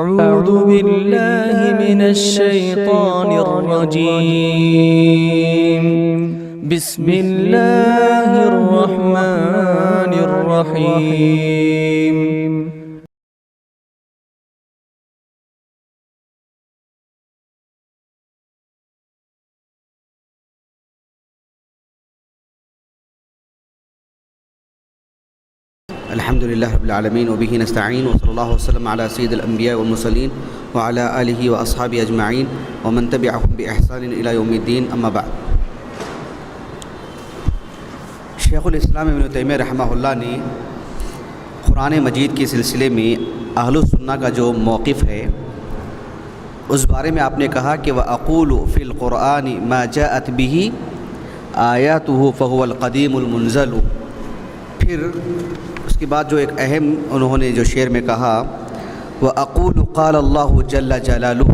أعوذ بالله من الشيطان الرجيم. بسم الله الرحمن الرحيم. الحمد لله رب العالمين وبه نستعين وصلى الله وسلم على سيد الأنبياء والمرسلين وعلى آله وأصحابه أجمعين ومن تبعهم بإحسان إلى يوم الدين. أما بعد. شیخ الاسلام ابن تیمیہ رحمہ اللہ نے قرآن مجید کے سلسلے میں اہل السنہ کا جو موقف ہے اس بارے میں آپ نے کہا کہ وَأَقُولُ فِي الْقُرْآنِ مَا جَاءَتْ بِهِ آيَاتُهُ فَهُوَ الْقَدِيمُ الْمُنزَلُ. پھر اس کے بعد جو ایک اہم انہوں نے جو شعر میں کہا وَأَقُولُ قَالَ اللَّهُ جَلَّ جَلَالُهُ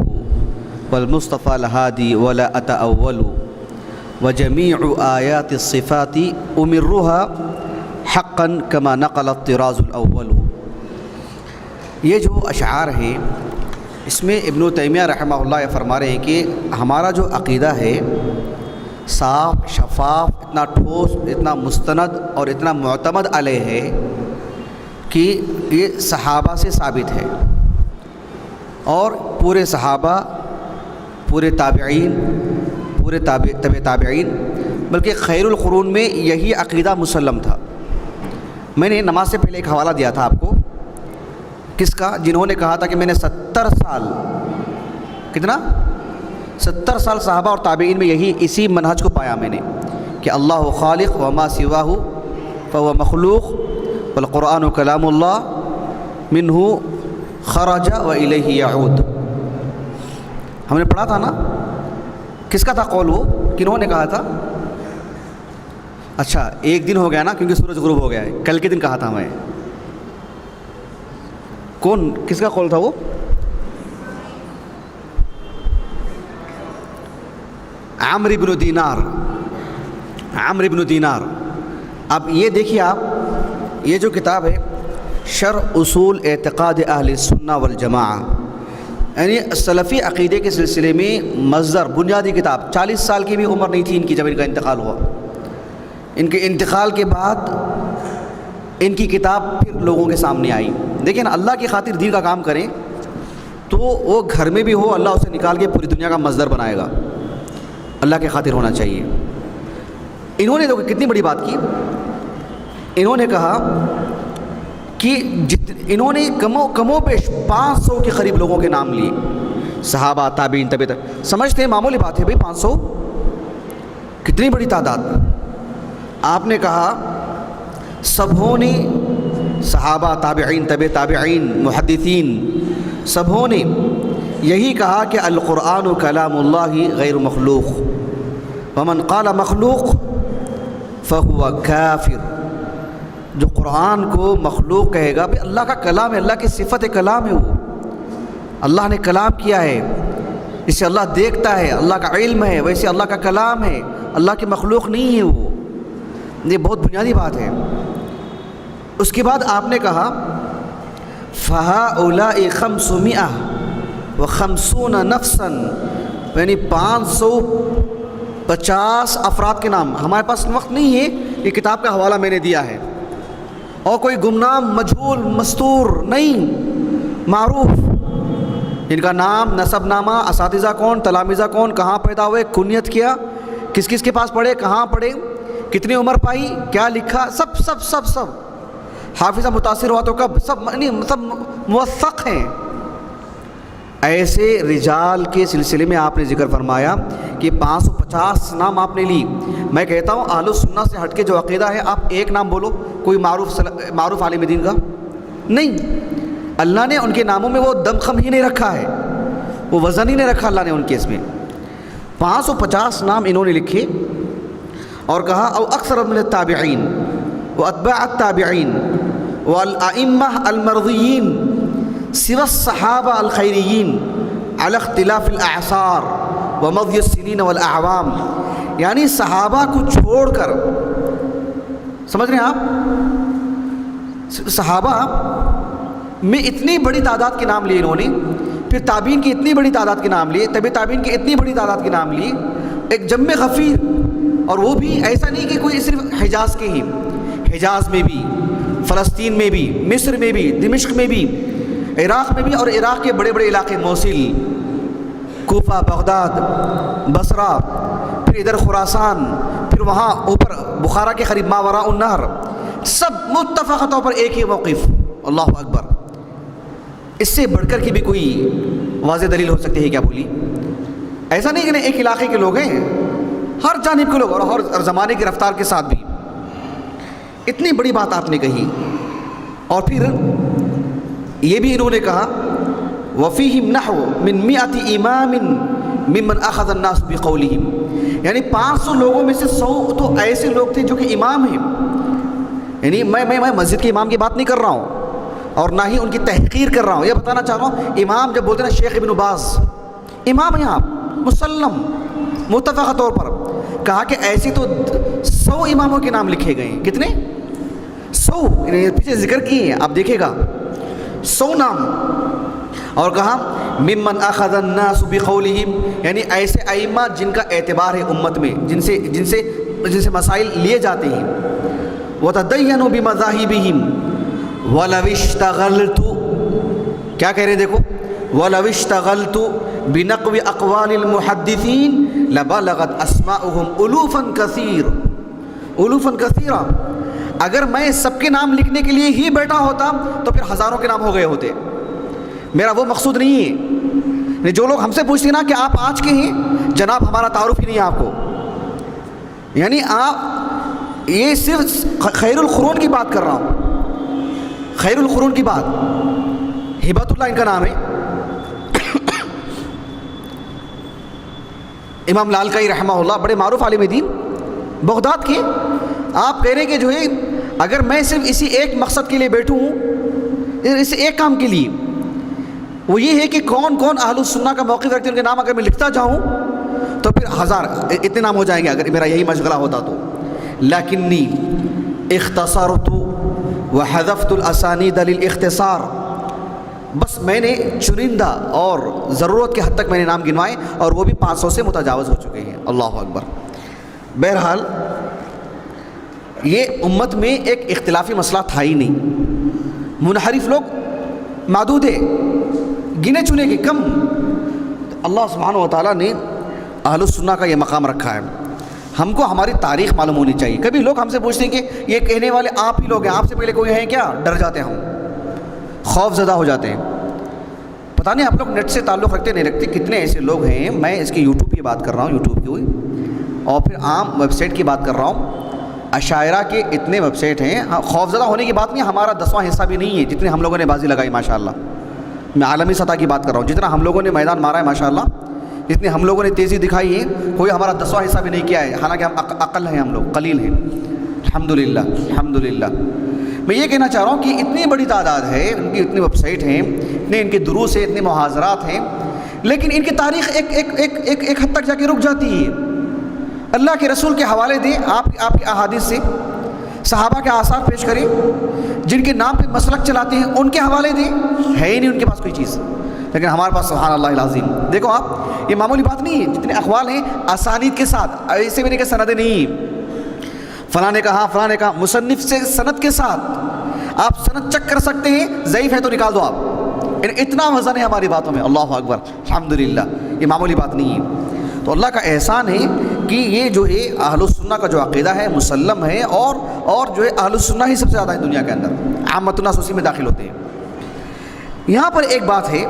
وَالْمُصْطَفَى الْهَادِي وَلَا أَتَأَوَّلُ وَجَمِيعُ آيَاتِ الصِّفَاتِ أُمِرُّهَا حَقًّا كَمَا نَقَلَ الطِّرَازُ الْأَوَّلُ. یہ جو اشعار ہیں اس میں ابن تیمیہ رحمہ اللہ یہ فرما رہے ہیں کہ ہمارا جو عقیدہ ہے صاف شفاف اتنا ٹھوس اتنا مستند اور اتنا معتمد علیہ ہے کہ یہ صحابہ سے ثابت ہے اور پورے صحابہ پورے تابعین پورے تبع تابعین بلکہ خیر القرون میں یہی عقیدہ مسلم تھا. میں نے نماز سے پہلے ایک حوالہ دیا تھا آپ کو کس کا جنہوں نے کہا تھا کہ میں نے 70 سال 70 سال صحابہ اور تابعین میں اسی منہج کو پایا میں نے کہ اللہ خالق وما سواہ فهو مخلوق والقرآن کلام اللہ منہ خرج والیہ یعود. ہم نے پڑھا تھا نا کس کا تھا قول وہ کنہوں نے کہا تھا. اچھا ایک دن ہو گیا نا کیونکہ سورج غروب ہو گیا ہے. کل کے دن کہا تھا میں کون کس کا قول تھا وہ عمرو بن دینار. اب یہ دیکھیے آپ یہ جو کتاب ہے شرح اصول اعتقاد اہل السنہ والجماعہ یعنی سلفی عقیدے کے سلسلے میں مصدر بنیادی کتاب 40 سال کی بھی عمر نہیں تھی ان کی جب ان کا انتقال ہوا. ان کے انتقال کے بعد ان کی کتاب پھر لوگوں کے سامنے آئی. دیکھیں نا اللہ کی خاطر دین کا کام کریں تو وہ گھر میں بھی ہو اللہ اسے نکال کے پوری دنیا کا مصدر بنائے گا. اللہ کی خاطر ہونا چاہیے. انہوں نے دیکھو کتنی بڑی بات کی. انہوں نے کہا کہ انہوں نے کم و بیش 500 کے قریب لوگوں کے نام لیے صحابہ تابعین سمجھتے ہیں معمولی بات ہے بھائی 500 کتنی بڑی تعداد. آپ نے کہا سبھوں نے صحابہ تابعین تبع تابعین محدثین سبھوں نے یہی کہا کہ القرآن کلام اللہ غیر مخلوق ومن قال مخلوق فهو کافر. جو قرآن کو مخلوق کہے گا بھائی اللہ کا کلام ہے اللہ کی صفت کلام ہے وہ اللہ نے کلام کیا ہے اسے اللہ دیکھتا ہے اللہ کا علم ہے ویسے اللہ کا کلام ہے اللہ کی مخلوق نہیں ہے وہ. یہ بہت بنیادی بات ہے. اس کے بعد آپ نے کہا فَهَؤُلَاءِ 550 نفسا یعنی 550 افراد کے نام. ہمارے پاس وقت نہیں ہے یہ کتاب کا حوالہ میں نے دیا ہے اور کوئی گمنام مجہول مستور نہیں معروف ان کا نام نسب نامہ اساتذہ کون تلامذہ کون کہاں پیدا ہوئے کنیت کیا کس کس کے پاس پڑھے کہاں پڑھے کتنی عمر پائی کیا لکھا سب سب سب سب حافظہ متاثر ہوا تو کب سب موثق ہیں. ایسے رجال کے سلسلے میں آپ نے ذکر فرمایا کہ 550 نام آپ نے لی. میں کہتا ہوں اہل السنہ سے ہٹ کے جو عقیدہ ہے آپ ایک نام بولو کوئی معروف عالم دین کا نہیں. اللہ نے ان کے ناموں میں وہ دمخم ہی نہیں رکھا ہے وہ وزن ہی نہیں رکھا اللہ نے ان کے اس میں. 550 نام انہوں نے لکھے اور کہا او اکثر من التابعین واتباع التابعین والائمہ المرضیین سوى الصحابہ الخیریین علی اختلاف الاعصار ومضی السنین والاعوام. یعنی صحابہ کو چھوڑ کر سمجھ رہے ہیں آپ صحابہ میں اتنی بڑی تعداد کے نام لیے انہوں نے، پھر تابعین کی اتنی بڑی تعداد کے نام لیے، طب تابعین کی اتنی بڑی تعداد کے نام لیے، ایک جم غفیر، اور وہ بھی ایسا نہیں کہ کوئی صرف حجاز کے ہی، حجاز میں بھی، فلسطین میں بھی، مصر میں بھی، دمشق میں بھی، عراق میں بھی، اور عراق کے بڑے بڑے علاقے موصل، کوفہ، بغداد، بصرہ، پھر ادھر خراسان، پھر وہاں اوپر بخارا کے قریب ماوراء النہر، سب متفق طور پر ایک ہی موقف، اللہ اکبر۔ اس سے بڑھ کر کی بھی کوئی واضح دلیل ہو سکتی ہے کیا بولی؟ ایسا نہیں کہ ایک علاقے کے لوگ ہیں، ہر جانب کے لوگ، اور ہر زمانے کی رفتار کے ساتھ بھی اتنی بڑی بات آپ نے کہی۔ اور پھر یہ بھی انہوں نے کہا وَفِيهِمْ نَحْوُ مِنْ مِئَةِ إِمَامٍ مِمَّنْ أَخَذَ النَّاسُ بِقَوْلِهِمْ، یعنی 500 لوگوں میں سے 100 تو ایسے لوگ تھے جو کہ امام ہیں، یعنی میں مسجد کے امام کی بات نہیں کر رہا ہوں اور نہ ہی ان کی تحقیر کر رہا ہوں، یہ بتانا چاہ رہا ہوں امام جب بولتے ہیں نا، شیخ ابن باز امام ہیں آپ، مسلم متفق طور پر، کہا کہ ایسی تو 100 اماموں کے نام لکھے گئے ہیں، کتنے؟ 100، پیچھے ذکر کیے ہیں آپ دیکھے گا، 100 نام، اور کہا ممن اخذ الناس بقولہم، یعنی ایسے ائمہ جن کا اعتبار ہے امت میں، جن سے مسائل لیے جاتے ہیں، وتدینوا بمذاہبہم ولو اشتغلت، کیا کہہ رہے ہیں دیکھو، ولو اشتغلت بنقو اقوال المحدثین لبلغت اسماؤہم الوفا کثیرا، اگر میں سب کے نام لکھنے کے لیے ہی بیٹھا ہوتا تو پھر ہزاروں کے نام ہو گئے ہوتے، میرا وہ مقصود نہیں ہے۔ جو لوگ ہم سے پوچھتے ہیں نا کہ آپ آج کے ہیں، جناب ہمارا تعارف ہی نہیں ہے آپ کو، یعنی آپ، یہ صرف خیر القرون کی بات کر رہا ہوں، خیر القرون کی بات، ہبت اللہ ان کا نام ہے، امام لالکائی رحمہ اللہ، بڑے معروف عالم دین بغداد کے، آپ کہہ رہے ہیں کہ جو ہے اگر میں صرف اسی ایک مقصد کے لیے بیٹھوں ہوں، اس ایک کام کے لیے، وہ یہ ہے کہ کون کون اہل السنہ کا موقف رکھتے ہیں، ان کے نام اگر میں لکھتا جاؤں تو پھر ہزار اتنے نام ہو جائیں گے اگر میرا یہی مشغلہ ہوتا تو، لیکنی اختصرت وحذفت الاسانید للاختصار، بس میں نے چنندہ اور ضرورت کے حد تک میں نے نام گنوائے، اور وہ بھی 500 سے متجاوز ہو چکے ہیں، اللہ اکبر۔ بہرحال یہ امت میں ایک اختلافی مسئلہ تھا ہی نہیں، منحرف لوگ معدود ہے، گنے چنے کے کم، اللہ سبحانہ و تعالیٰ نے اہل السنہ کا یہ مقام رکھا ہے۔ ہم کو ہماری تاریخ معلوم ہونی چاہیے، کبھی لوگ ہم سے پوچھتے ہیں کہ یہ کہنے والے آپ ہی لوگ ہیں، آپ سے پہلے کوئی ہیں کیا، ڈر جاتے ہیں ہم، خوف زدہ ہو جاتے ہیں۔ پتہ نہیں آپ لوگ نیٹ سے تعلق رکھتے نہیں رکھتے، کتنے ایسے لوگ ہیں، میں اس کی یوٹیوب کی بات کر رہا ہوں، یوٹیوب کی ہوئی، اور پھر عام ویب سائٹ کی بات کر رہا ہوں، عشائرہ کے اتنے ویب سائٹ ہیں، خوف زدہ ہونے کی بات نہیں، ہمارا 10واں حصہ بھی نہیں ہے جتنے ہم لوگوں نے بازی لگائی ماشاءاللہ، میں عالمی سطح کی بات کر رہا ہوں، جتنا ہم لوگوں نے میدان مارا ہے ماشاءاللہ، جتنے ہم لوگوں نے تیزی دکھائی ہے، کوئی ہمارا 10واں حصہ بھی نہیں کیا ہے، حالانکہ ہم اقل ہیں، ہم لوگ قلیل ہیں، الحمدللہ الحمدللہ۔ میں یہ کہنا چاہ رہا ہوں کہ اتنی بڑی تعداد ہے، ان کی اتنی ویب سائٹ ہیں، اتنے ان کے دروس ہیں، اتنے محاضرات ہیں، لیکن ان کی تاریخ ایک حد تک جا کے رک جاتی ہے۔ اللہ کے رسول کے حوالے دیں، آپ کے احادیث سے، صحابہ کے آثار پیش کریں، جن کے نام پہ مسلک چلاتے ہیں ان کے حوالے دیں، ہے ہی نہیں ان کے پاس کوئی چیز، لیکن ہمارے پاس سبحان اللہ العظیم، دیکھو آپ، یہ معمولی بات نہیں ہے، جتنے اقوال ہیں اسانید کے ساتھ، ایسے بھی نہیں کہ سندیں نہیں، فلاں نے کہا فلاں نے کہا، مصنف سے سند کے ساتھ آپ سند چیک کر سکتے ہیں، ضعیف ہے تو نکال دو آپ، اتنا وزن ہے ہماری باتوں میں، اللہ اکبر الحمدللہ، یہ معمولی بات نہیں ہے۔ تو اللہ کا احسان ہے کہ یہ جو ہے اہل السنہ کا جو عقیدہ ہے مسلم ہے، اور جو ہے اہل السنہ ہی سب سے زیادہ ہے دنیا کے اندر، عامۃ الناس اسی میں داخل ہوتے ہیں۔ یہاں پر ایک بات ہے،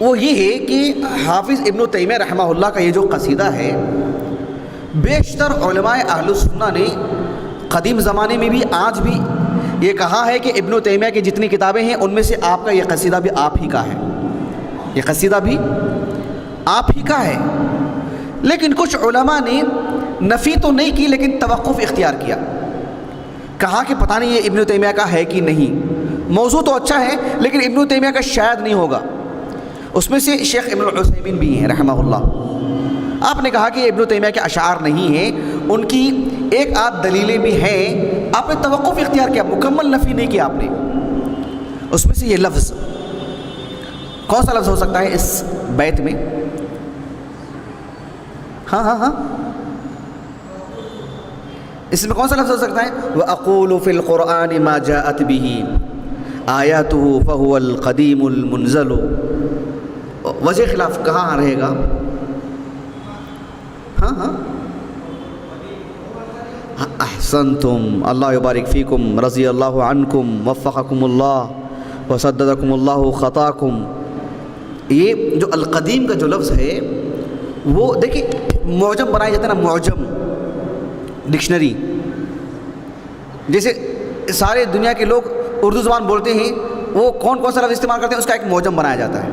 وہ یہ ہے کہ حافظ ابن تیمیہ رحمہ اللہ کا یہ جو قصیدہ ہے، بیشتر علماء اہل السنہ نے قدیم زمانے میں بھی آج بھی یہ کہا ہے کہ ابن تیمیہ کی جتنی کتابیں ہیں ان میں سے آپ کا یہ قصیدہ بھی آپ ہی کا ہے، یہ قصیدہ بھی آپ ہی کا ہے، لیکن کچھ علماء نے نفی تو نہیں کی لیکن توقف اختیار کیا، کہا کہ پتہ نہیں یہ ابن تیمیہ کا ہے کہ نہیں، موضوع تو اچھا ہے لیکن ابن تیمیہ کا شاید نہیں ہوگا۔ اس میں سے شیخ ابن العثیمین بھی ہیں رحمہ اللہ، آپ نے کہا کہ ابن تیمیہ کے اشعار نہیں ہیں، ان کی ایک آدھ دلیلیں بھی ہیں، آپ نے توقف اختیار کیا، مکمل نفی نہیں کیا آپ نے، اس میں سے یہ لفظ کون سا لفظ ہو سکتا ہے اس بیت میں؟ ہاں اس میں کون سا لفظ ہو سکتا ہے؟ وَأَقُولُ فِي الْقُرْآنِ مَا جَاءَتْ بِهِ آیَاتُهُ فَهُوَ الْقَدِيمُ الْمُنزَلُ. وجہ خلاف کہاں رہے گا؟ ہاں احسنتم، اللہ یبارک فیکم، رضی اللہ عنکم، وفقکم اللہ وسددکم اللہ خطاکم. یہ جو القدیم کا جو لفظ ہے وہ دیکھیں معجم بنایا جاتا ہے نا، معجم ڈکشنری. جیسے سارے دنیا کے لوگ اردو زبان بولتے ہیں، وہ کون کون سا لفظ استعمال کرتے ہیں اس کا ایک معجم بنایا جاتا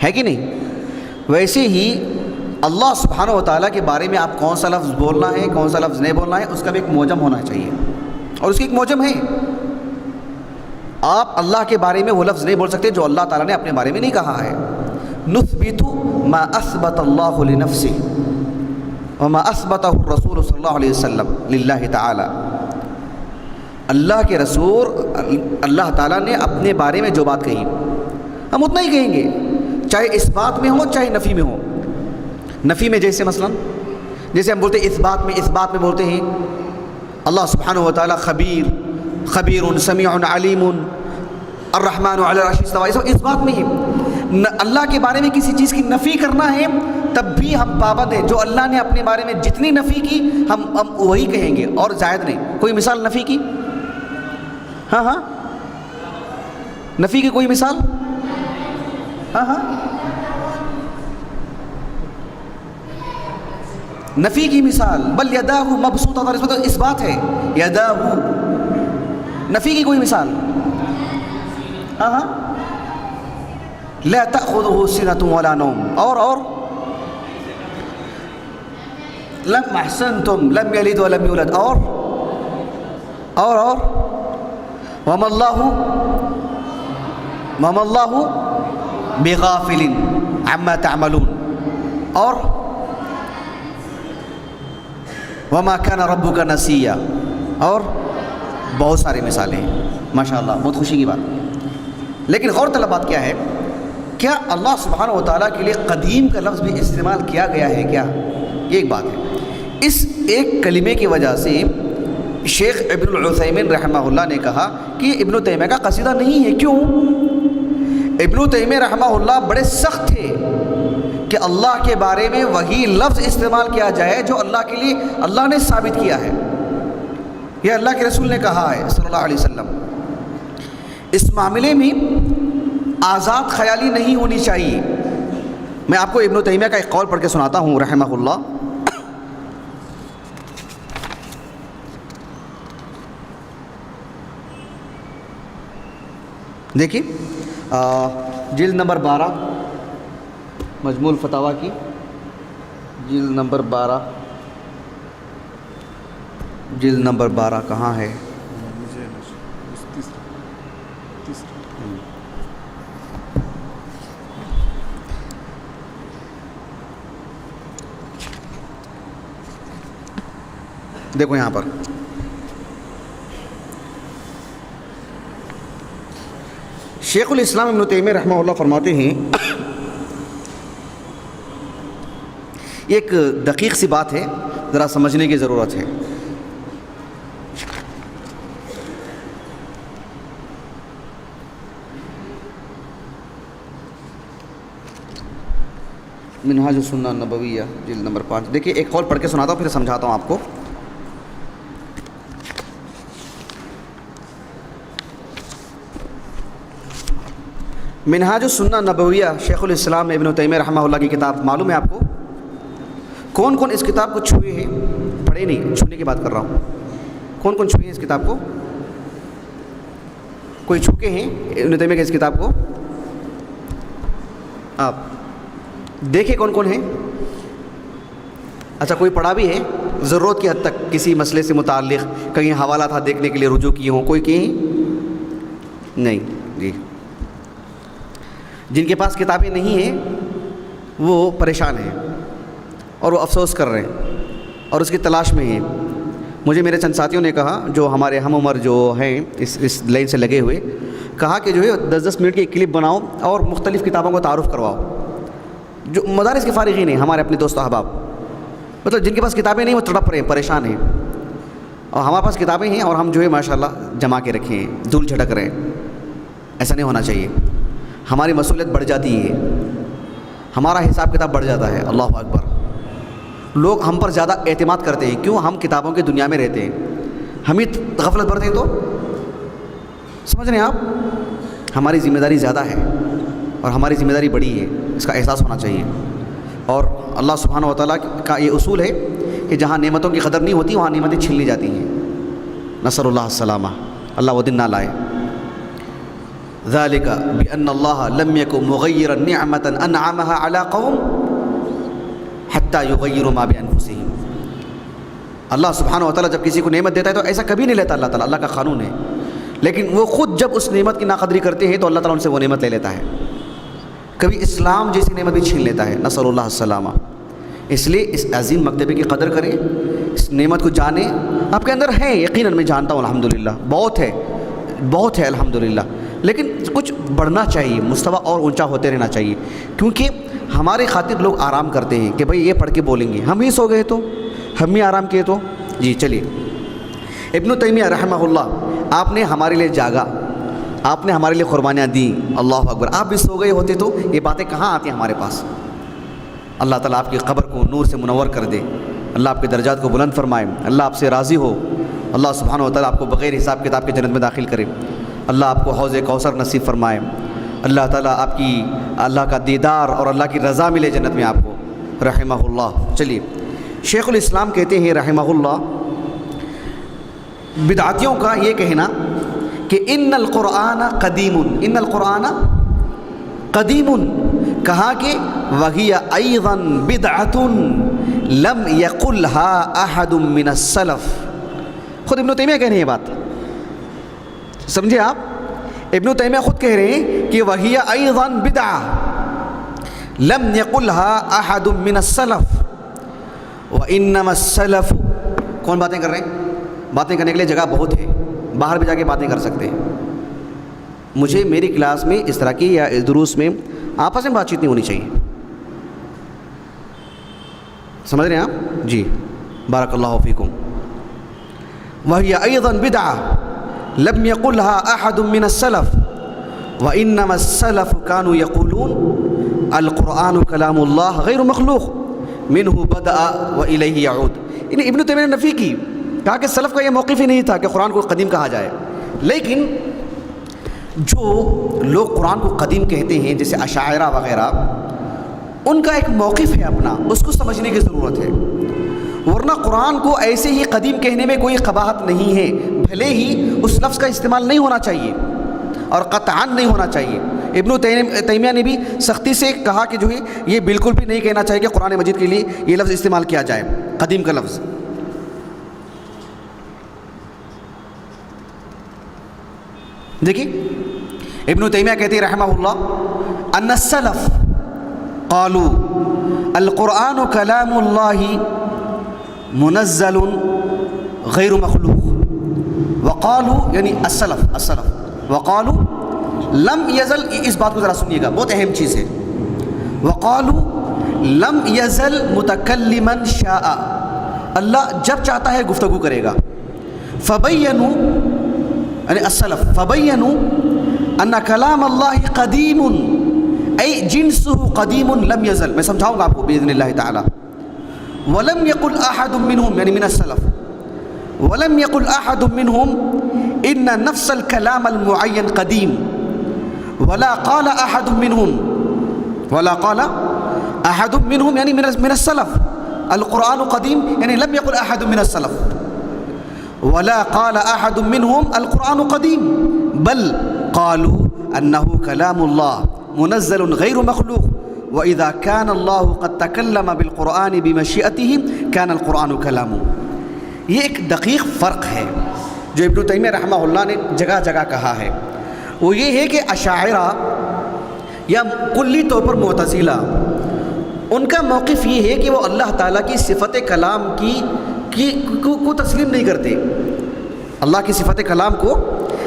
ہے کہ نہیں؟ ویسے ہی اللہ سبحانہ و تعالیٰ کے بارے میں آپ کون سا لفظ بولنا ہے، کون سا لفظ نہیں بولنا ہے، اس کا بھی ایک معجم ہونا چاہیے، اور اس کی ایک معجم ہے. آپ اللہ کے بارے میں وہ لفظ نہیں بول سکتے جو اللہ تعالیٰ نے اپنے بارے میں نہیں کہا ہے. نثبت ما اثبت اللہ لنفسه وما اثبتہ الرسول صلی اللہ علیہ وسلم للہ تعالی. اللہ کے رسول اللہ تعالیٰ نے اپنے بارے میں جو بات کہی ہم اتنا ہی کہیں گے، چاہے اس بات میں ہو چاہے نفی میں ہو. نفی میں جیسے مثلا جیسے ہم بولتے ہیں اس بات میں بولتے ہیں اللہ سبحانہ و تعالیٰ خبیر سمیع علیم الرحمن علی العرش استوى، اس بات میں ہی. اللہ کے بارے میں کسی چیز کی نفی کرنا ہے تب بھی ہم پابند ہیں. جو اللہ نے اپنے بارے میں جتنی نفی کی ہم وہی کہیں گے اور زائد نہیں. کوئی مثال نفی کی؟ ہاں نفی کی کوئی مثال؟ ہاں نفی کی مثال بل یداہ مبسوطۃ، اس بات ہے یداہ. نفی کی کوئی مثال؟ ہاں لا تأخذہ سنۃ ولا نوم. اور لم احسنتم لم یلد ولم یولد. اور وما اللہ بغافل عما تعملون. اور وما كان ربك نسيا. اور بہت ساری مثالیں ہیں ماشاء اللہ، بہت خوشی کی بات. لیکن غور طلب بات کیا ہے، کیا اللہ سبحانہ و تعالیٰ کے لیے قدیم کا لفظ بھی استعمال کیا گیا ہے کیا؟ یہ ایک بات ہے. اس ایک کلمے کی وجہ سے شیخ ابن العثیمین رحمہ اللہ نے کہا کہ ابن تیمیہ کا قصیدہ نہیں ہے. کیوں؟ ابن تیمیہ رحمہ اللہ بڑے سخت تھے کہ اللہ کے بارے میں وہی لفظ استعمال کیا جائے جو اللہ کے لیے اللہ نے ثابت کیا ہے، یہ اللہ کے رسول نے کہا ہے صلی اللہ علیہ وسلم. اس معاملے میں آزاد خیالی نہیں ہونی چاہیے. میں آپ کو ابن تیمیہ کا ایک قول پڑھ کے سناتا ہوں رحمہ اللہ. دیکھیے جلد نمبر 12 مجموع الفتاویٰ کی جلد نمبر 12 کہاں ہے؟ دیکھو یہاں پر شیخ الاسلام ابن تیمیہ رحمہ اللہ فرماتے ہیں، ایک دقیق سی بات ہے، ذرا سمجھنے کی ضرورت ہے. منہاج السنہ النبویہ جلد نمبر 5. دیکھیے ایک قول پڑھ کے سناتا ہوں پھر سمجھاتا ہوں آپ کو. منہاج السنہ النبویہ شیخ الاسلام ابن تیمیہ رحمہ اللہ کی کتاب. معلوم ہے آپ کو کون کون اس کتاب کو چھوئے ہیں؟ پڑھے نہیں، چھونے کی بات کر رہا ہوں. کون کون چھوئے ہیں اس کتاب کو؟ کوئی چھوکے ہیں ابن تیمیہ کی اس کتاب کو؟ آپ دیکھیں کون کون ہیں. اچھا کوئی پڑھا بھی ہے ضرورت کی حد تک کسی مسئلے سے متعلق، کہیں حوالہ تھا دیکھنے کے لیے رجوع کیے ہوں؟ کوئی کیے ہیں؟ نہیں جی. جن کے پاس کتابیں نہیں ہیں وہ پریشان ہیں اور وہ افسوس کر رہے ہیں اور اس کی تلاش میں ہیں. مجھے میرے چند ساتھیوں نے کہا جو ہمارے ہم عمر جو ہیں اس لائن سے لگے ہوئے، کہا کہ جو ہے 10-10 منٹ کی ایک کلپ بناؤ اور مختلف کتابوں کو تعارف کرواؤ. جو مدارس کے فارغین ہیں ہمارے اپنے دوست احباب, مطلب جن کے پاس کتابیں نہیں وہ تڑپ رہے ہیں, پریشان ہیں, اور ہمارے پاس کتابیں ہیں اور ہم جو ہے ماشاءاللہ جمع کے رکھے ہیں, دھول جھٹک رہے ہیں. ایسا نہیں ہونا چاہیے. ہماری مسئولیت بڑھ جاتی ہے, ہمارا حساب کتاب بڑھ جاتا ہے. اللہ اکبر. لوگ ہم پر زیادہ اعتماد کرتے ہیں. کیوں؟ ہم کتابوں کی دنیا میں رہتے ہیں. ہمیں غفلت برتے تو سمجھ رہے ہیں آپ, ہماری ذمہ داری زیادہ ہے اور ہماری ذمہ داری بڑی ہے, اس کا احساس ہونا چاہیے. اور اللہ سبحانہ و تعالیٰ کا یہ اصول ہے کہ جہاں نعمتوں کی قدر نہیں ہوتی وہاں نعمتیں چھین لی جاتی ہیں. نصر اللہ السلامہ, اللہ وہ دن نہ لائے. ذالک بأن اللہ لم یکن مغیرا نعمتا انعمها علی قوم حتی یغیروا ما بانفسہم. اللہ سبحانہ و تعالیٰ جب کسی کو نعمت دیتا ہے تو ایسا کبھی نہیں لیتا اللہ تعالیٰ, اللہ کا قانون ہے. لیکن وہ خود جب اس نعمت کی ناقدری کرتے ہیں تو اللہ تعالیٰ ان سے وہ نعمت لے لیتا ہے. کبھی اسلام جیسی نعمت بھی چھین لیتا ہے. نصر اللہ السلامہ. اس لیے اس عظیم مکتبے کی قدر کریں, اس نعمت کو جانیں. آپ کے اندر ہیں یقیناً, میں جانتا ہوں الحمدللہ, بہت ہے الحمدللہ, لیکن کچھ بڑھنا چاہیے, مستویٰ اور اونچا ہوتے رہنا چاہیے. کیونکہ ہمارے خاطر لوگ آرام کرتے ہیں کہ بھئی یہ پڑھ کے بولیں گے, ہم ہی سو گئے تو, ہم ہی آرام کیے تو. جی چلیے. ابن تیمیہ رحمہ اللہ, آپ نے ہمارے لیے جاگا, آپ نے ہمارے لیے قربانیاں دیں. اللہ اکبر. آپ بھی سو گئے ہوتے تو یہ باتیں کہاں آتی ہیں ہمارے پاس. اللہ تعالیٰ آپ کی قبر کو نور سے منور کر دے, اللہ آپ کے درجات کو بلند فرمائے, اللہ آپ سے راضی ہو. اللہ سبحانہ و تعالیٰ آپ کو بغیر حساب کتاب کے جنت میں داخل کرے. اللہ آپ کو حوض کوثر نصیب فرمائے. اللہ تعالیٰ آپ کی اللہ کا دیدار اور اللہ کی رضا ملے جنت میں آپ کو. رحمہ اللہ. چلیے, شیخ الاسلام کہتے ہیں رحمہ اللہ, بدعتیوں کا یہ کہنا کہ ان القرآن قدیم, کہا کہ وہی ایضا بدعۃ لم یقلها احد من السلف. خود ابن تیمیہ کہہ رہے ہیں یہ بات, سمجھے آپ. ابن تیمیہ خود کہہ رہے ہیں کہ وہی ایضا بدعۃ لم یقلها احد من السلف وانما السلف. کون باتیں کر رہے ہیں؟ باتیں کرنے کے لیے جگہ بہت ہے, باہر بھی جا کے باتیں کر سکتے ہیں. مجھے میری کلاس میں اس طرح کی یا اس دروس میں آپس میں بات چیت نہیں ہونی چاہیے. سمجھ رہے ہیں آپ؟ جی بارک اللہ فیکم. وہی ایضا بدعۃ لم یقلها احد من السلف وانما السلف كانوا يقولون القرآن كلام اللہ غیر مخلوق منہ بدأ والیہ یعود. ابن تیمیہ نے نفی کی, کہا کہ سلف کا یہ موقف ہی نہیں تھا کہ قرآن کو قدیم کہا جائے. لیکن جو لوگ قرآن کو قدیم کہتے ہیں جیسے اشاعرہ وغیرہ, ان کا ایک موقف ہے اپنا, اس کو سمجھنے کی ضرورت ہے. ورنہ قرآن کو ایسے ہی قدیم کہنے میں کوئی قباحت نہیں ہے, بھلے ہی اس لفظ کا استعمال نہیں ہونا چاہیے اور قطعاً نہیں ہونا چاہیے. ابن تیمیہ نے بھی سختی سے کہا کہ جو ہے یہ بالکل بھی نہیں کہنا چاہیے کہ قرآن مجید کے لیے یہ لفظ استعمال کیا جائے, قدیم کا لفظ. دیکھیے ابن تیمیہ کہتے ہیں رحمہ اللہ ان السلف قالوا القرآن کلام اللہ منزل غیر مخلوق وقالوا, یعنی السلف وقالوا لم یزل, اس بات کو ذرا سنیے گا, بہت اہم چیز ہے. وقالوا لم یزل متکلما شاء, اللہ جب چاہتا ہے گفتگو کرے گا. فبینوا, یعنی السلف فبینوا ان کلام اللہ قدیم ای جنسه قدیم لم یزل. میں سمجھاؤں گا آپ کو باذن اللہ تعالی. ولم یقل احد منهم, یعنی من السلف, ولم یقل احد منهم ان نفس الكلام المعین قدیم ولا قال احد منهم یعنی من السلف القرآن قدیم, یعنی لم یقل احد من السلف ولا قال احد منهم القرآن قدیم بل قالوا انه کلام اللہ منزل غیر مخلوق واذا كان اللہ قد تکلم بالقرآن بمشیئته كان القرآن کلامه. یہ ایک دقیق فرق ہے جو ابن تیمیہ رحمہ اللہ نے جگہ جگہ کہا ہے. وہ یہ ہے کہ اشاعرہ یا کلی طور پر معتزلہ, ان کا موقف یہ ہے کہ وہ اللہ تعالیٰ کی صفت کلام کو تسلیم نہیں کرتے. اللہ کی صفت کلام کو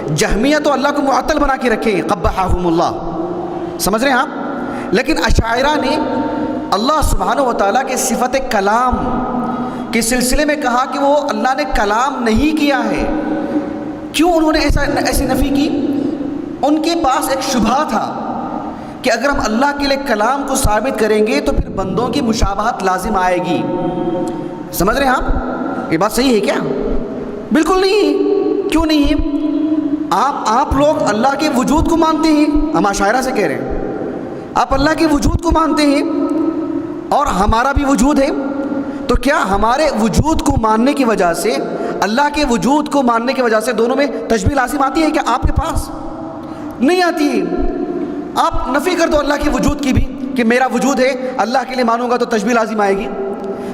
جہمیہ تو اللہ کو معطل بنا کے رکھے ہیں، قبحہم اللہ، سمجھ رہے ہیں آپ؟ لیکن اشاعرہ نے اللہ سبحانہ و تعالیٰ کے صفت کلام کے سلسلے میں کہا کہ وہ اللہ نے کلام نہیں کیا ہے۔ کیوں انہوں نے ایسی نفی کی؟ ان کے پاس ایک شبہہ تھا کہ اگر ہم اللہ کے لیے کلام کو ثابت کریں گے تو پھر بندوں کی مشابہت لازم آئے گی۔ سمجھ رہے ہیں آپ؟ یہ بات صحیح ہے کیا؟ بالکل نہیں ہے۔ کیوں نہیں ہے؟ آپ لوگ اللہ کے وجود کو مانتے ہیں، ہم اشاعرہ سے کہہ رہے ہیں، آپ اللہ کے وجود کو مانتے ہیں اور ہمارا بھی وجود ہے، تو کیا ہمارے وجود کو ماننے کی وجہ سے، اللہ کے وجود کو ماننے کی وجہ سے دونوں میں تشبیہ لازم آتی ہے؟ کیا آپ کے پاس نہیں آتی؟ آپ نفی کر دو اللہ کے وجود کی بھی کہ میرا وجود ہے، اللہ کے لیے مانوں گا تو تشبیہ لازم آئے گی۔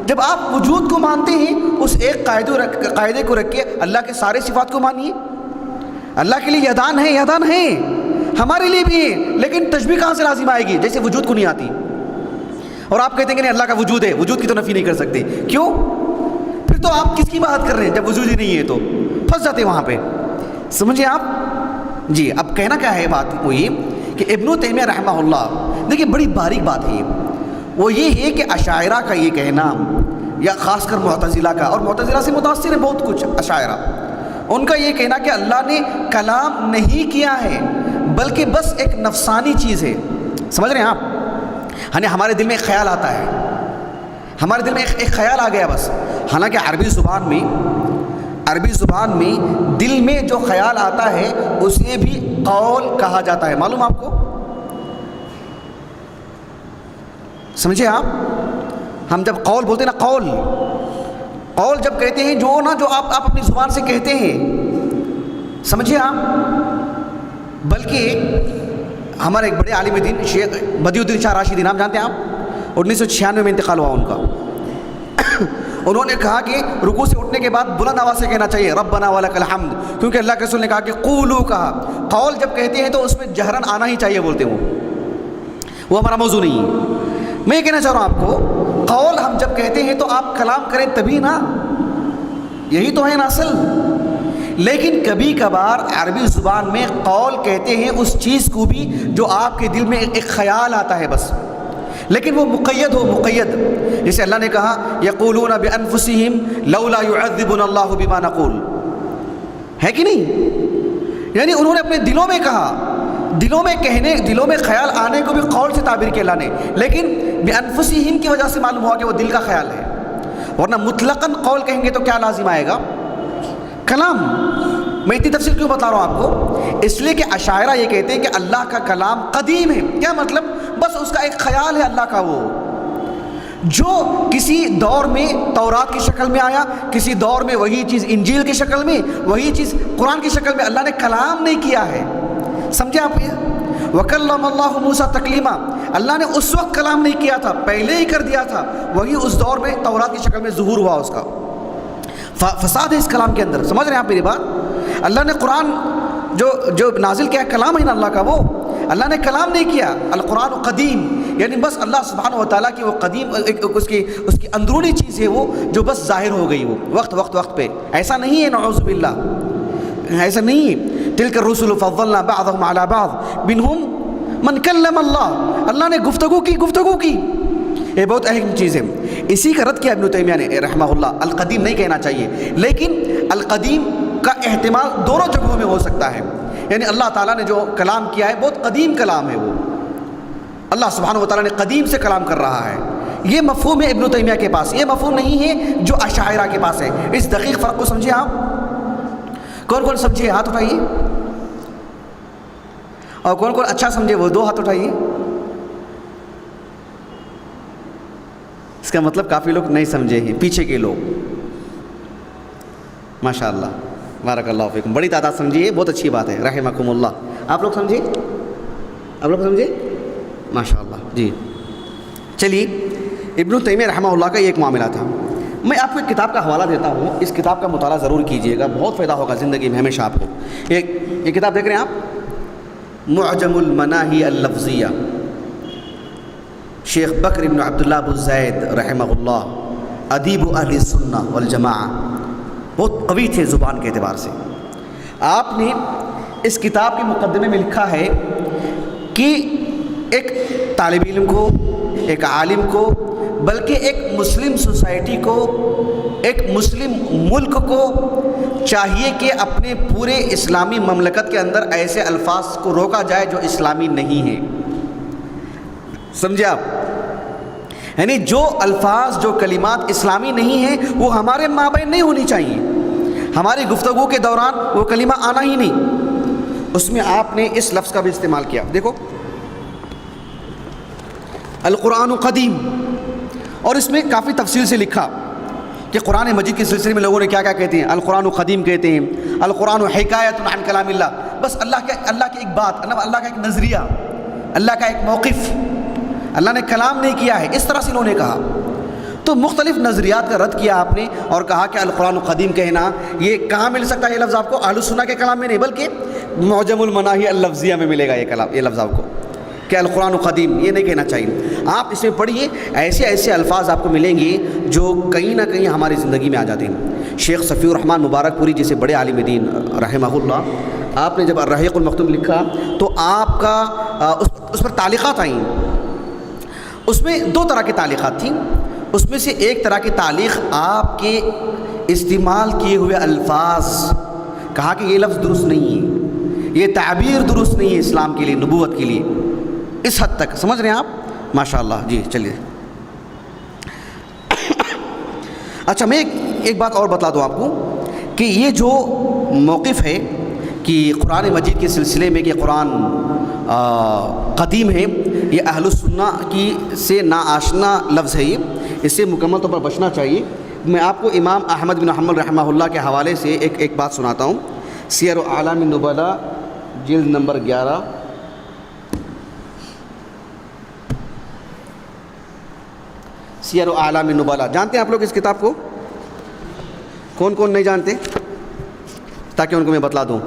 جب آپ وجود کو مانتے ہیں اس ایک قاعدے کو رکھ کے اللہ کے سارے صفات کو مانیے۔ اللہ کے لیے یدان ہے، یدان ہے، ہمارے لیے بھی ہے، لیکن تشبیہ کہاں سے لازم آئے گی؟ جیسے وجود کو نہیں آتی، اور آپ کہتے ہیں کہ نہیں اللہ کا وجود ہے، وجود کی تو نفی نہیں کر سکتے۔ کیوں؟ پھر تو آپ کس کی بات کر رہے ہیں جب وجود ہی نہیں ہے؟ تو پھنس جاتے ہیں وہاں پہ، سمجھے آپ؟ جی اب کہنا کیا ہے بات وہ یہ کہ ابن تیمیہ رحمہ اللہ، دیکھیں بڑی باریک بات ہے وہ یہ ہے کہ اشاعرہ کا یہ کہنا، یا خاص کر معتزلہ کا، اور معتزلہ سے متاثر ہے بہت کچھ اشاعرہ، ان کا یہ کہنا کہ اللہ نے کلام نہیں کیا ہے بلکہ بس ایک نفسانی چیز ہے۔ سمجھ رہے ہیں آپ؟ یعنی ہمارے دل میں ایک خیال آتا ہے، ہمارے دل میں ایک خیال آ گیا بس، حالانکہ عربی زبان میں دل میں جو خیال آتا ہے اسے بھی قول کہا جاتا ہے، معلوم آپ کو؟ سمجھے آپ؟ ہم جب قول بولتے ہیں نا، قول جب کہتے ہیں جو آپ اپنی زبان سے کہتے ہیں، سمجھے آپ؟ بلکہ ہمارے ایک بڑے عالم دین شیخ بدیع الدین شاہ راشدی، نام جانتے ہیں آپ؟ 1996 میں انتقال ہوا ان کا۔ انہوں نے کہا کہ رکوع سے اٹھنے کے بعد بلند آواز سے کہنا چاہیے ربنا ولک الحمد، کیونکہ اللہ کے رسول نے کہا کہ قولو کہا۔ قول جب کہتے ہیں تو اس میں جہرن آنا ہی چاہیے، بولتے ہیں وہ ہمارا موضوع نہیں ہے۔ میں یہ کہنا چاہ رہا ہوں آپ کو، قول ہم جب کہتے ہیں تو آپ کلام کریں تبھی نا، یہی تو ہے نا اصل۔ لیکن کبھی کبھار عربی زبان میں قول کہتے ہیں اس چیز کو بھی جو آپ کے دل میں ایک خیال آتا ہے بس، لیکن وہ مقید، جیسے اللہ نے کہا یقولون بانفسہم لولا یعذبنا اللہ بما نقول، ہے کہ نہیں؟ یعنی انہوں نے اپنے دلوں میں کہا، دلوں میں خیال آنے کو بھی قول سے تعبیر کیا اللہ نے، لیکن بانفسہم کی وجہ سے معلوم ہوا کہ وہ دل کا خیال ہے، ورنہ مطلقاً قول کہیں گے تو کیا لازم آئے گا؟ کلام۔ میں اتنی تفصیل کیوں بتا رہا ہوں آپ کو؟ اس لیے کہ اشاعرہ یہ کہتے ہیں کہ اللہ کا کلام قدیم ہے۔ کیا مطلب؟ بس اس کا ایک خیال ہے اللہ کا، وہ جو کسی دور میں تورات کی شکل میں آیا، کسی دور میں وہی چیز انجیل کی شکل میں، وہی چیز قرآن کی شکل میں، اللہ نے کلام نہیں کیا ہے۔ سمجھے آپ یہ؟ وَكَلَّمَ اللَّهُ مُوسَىٰ تَكْلِيمًا، اللہ نے اس وقت کلام نہیں کیا تھا، پہلے ہی کر دیا تھا، وہی اس دور میں تورات کی شکل میں ظہور ہوا اس کا۔ فساد ہے اس کلام کے اندر، سمجھ رہے ہیں آپ میری بات؟ اللہ نے قرآن جو نازل کیا ہے کلام ہے نا اللہ کا، وہ اللہ نے کلام نہیں کیا۔ القرآن قدیم، یعنی بس اللہ سبحانہ و تعالیٰ کی وہ قدیم اس کی اندرونی چیز ہے وہ، جو بس ظاہر ہو گئی وہ وقت پہ۔ ایسا نہیں ہے، نعوذ باللہ، ایسا نہیں ہے۔ تلک الرسل فضلنا بعضهم على بعض منهم من کلم اللہ، اللہ نے گفتگو کی، یہ بہت اہم چیز ہے۔ اسی کا رد کیا ابن تیمیہ نے رحمہ اللہ، القدیم نہیں کہنا چاہیے، لیکن القدیم کا احتمال دونوں جگہوں میں ہو سکتا ہے، یعنی اللہ تعالیٰ نے جو کلام کیا ہے بہت قدیم کلام ہے، وہ اللہ سبحانہ و تعالیٰ نے قدیم سے کلام کر رہا ہے، یہ مفہوم ہے ابن تیمیہ کے پاس، یہ مفہوم نہیں ہے جو اشاعرہ کے پاس ہے۔ اس دقیق فرق کو سمجھے آپ؟ کون سمجھے ہاتھ اٹھائیے، اور کون اچھا سمجھے وہ دو ہاتھ اٹھائیے۔ اس کا مطلب کافی لوگ نہیں سمجھے ہیں، پیچھے کے لوگ، ماشاء اللہ، بارک اللہ فیکم، بڑی تعداد سمجھیے، بہت اچھی بات ہے، رحمکم اللہ۔ آپ لوگ سمجھے؟ ماشاء اللہ۔ جی چلیے، ابن تیمیہ رحمہ اللہ کا یہ ایک معاملہ تھا۔ میں آپ کو ایک کتاب کا حوالہ دیتا ہوں، اس کتاب کا مطالعہ ضرور کیجیے گا، بہت فائدہ ہوگا زندگی میں ہمیشہ آپ کو۔ یہ کتاب دیکھ رہے ہیں آپ، معجم المناہی اللفظیہ، شیخ بکر ابن عبداللہ ابو زید رحمہ اللہ، ادیب اہل سنہ والجماعہ، بہت قوی تھے زبان کے اعتبار سے۔ آپ نے اس کتاب کے مقدمے میں لکھا ہے کہ ایک طالب علم کو، ایک عالم کو، بلکہ ایک مسلم سوسائٹی کو، ایک مسلم ملک کو چاہیے کہ اپنے پورے اسلامی مملکت کے اندر ایسے الفاظ کو روکا جائے جو اسلامی نہیں ہیں. سمجھے آپ؟ یعنی جو الفاظ، جو کلمات اسلامی نہیں ہیں وہ ہمارے مابین نہیں ہونی چاہیے. ہماری گفتگو کے دوران وہ کلمہ آنا ہی نہیں. اس میں آپ نے اس لفظ کا بھی استعمال کیا. دیکھو القرآن قدیم، اور اس میں کافی تفصیل سے لکھا کہ قرآن مجید کے سلسلے میں لوگوں نے کیا کیا کہتے ہیں. القرآن قدیم کہتے ہیں، القرآن حکایت عن کلام اللہ. بس اللہ کی ایک بات، اللہ کا ایک نظریہ، اللہ کا ایک موقف، اللہ نے کلام نہیں کیا ہے، اس طرح سے انہوں نے کہا. تو مختلف نظریات کا رد کیا آپ نے اور کہا کہ القرآن قدیم کہنا یہ کہاں مل سکتا ہے؟ یہ لفظ آپ کو اہل السنہ کے کلام میں نہیں بلکہ معجم المناہی اللفظیہ میں ملے گا یہ لفظ آپ کو، کہ القرآن قدیم یہ نہیں کہنا چاہیے. آپ اس میں پڑھیے، ایسے الفاظ آپ کو ملیں گے جو کہیں نہ کہیں ہماری زندگی میں آ جاتے ہیں. شیخ صفی الرحمن مبارک پوری جیسے بڑے عالم دین رحمہ اللہ، آپ نے جب الرحیق المختوم لکھا تو آپ کا اس پر تعلیقات آئیں. اس میں 2 طرح کی تعلیقات تھیں. اس میں سے ایک طرح کی تعلیق آپ کے استعمال کیے ہوئے الفاظ، کہا کہ یہ لفظ درست نہیں ہے، یہ تعبیر درست نہیں ہے اسلام کے لیے، نبوت کے لیے. اس حد تک سمجھ رہے ہیں آپ؟ ماشاءاللہ. جی چلیے. اچھا میں ایک بات اور بتلا دوں آپ کو کہ یہ جو موقف ہے کہ قرآن مجید کے سلسلے میں کہ قرآن قدیم ہے، یہ اہل السنہ کی سے ناآشنا لفظ ہے. یہ اس سے مکمل طور پر بچنا چاہیے. میں آپ کو امام احمد بن حنبل رحمہ اللہ کے حوالے سے ایک بات سناتا ہوں. سیر اعلام النبلاء جلد نمبر 11، سیر اعلام النبلاء. جانتے ہیں آپ لوگ اس کتاب کو؟ کون کون نہیں جانتے؟ تاکہ ان کو میں بتلا دوں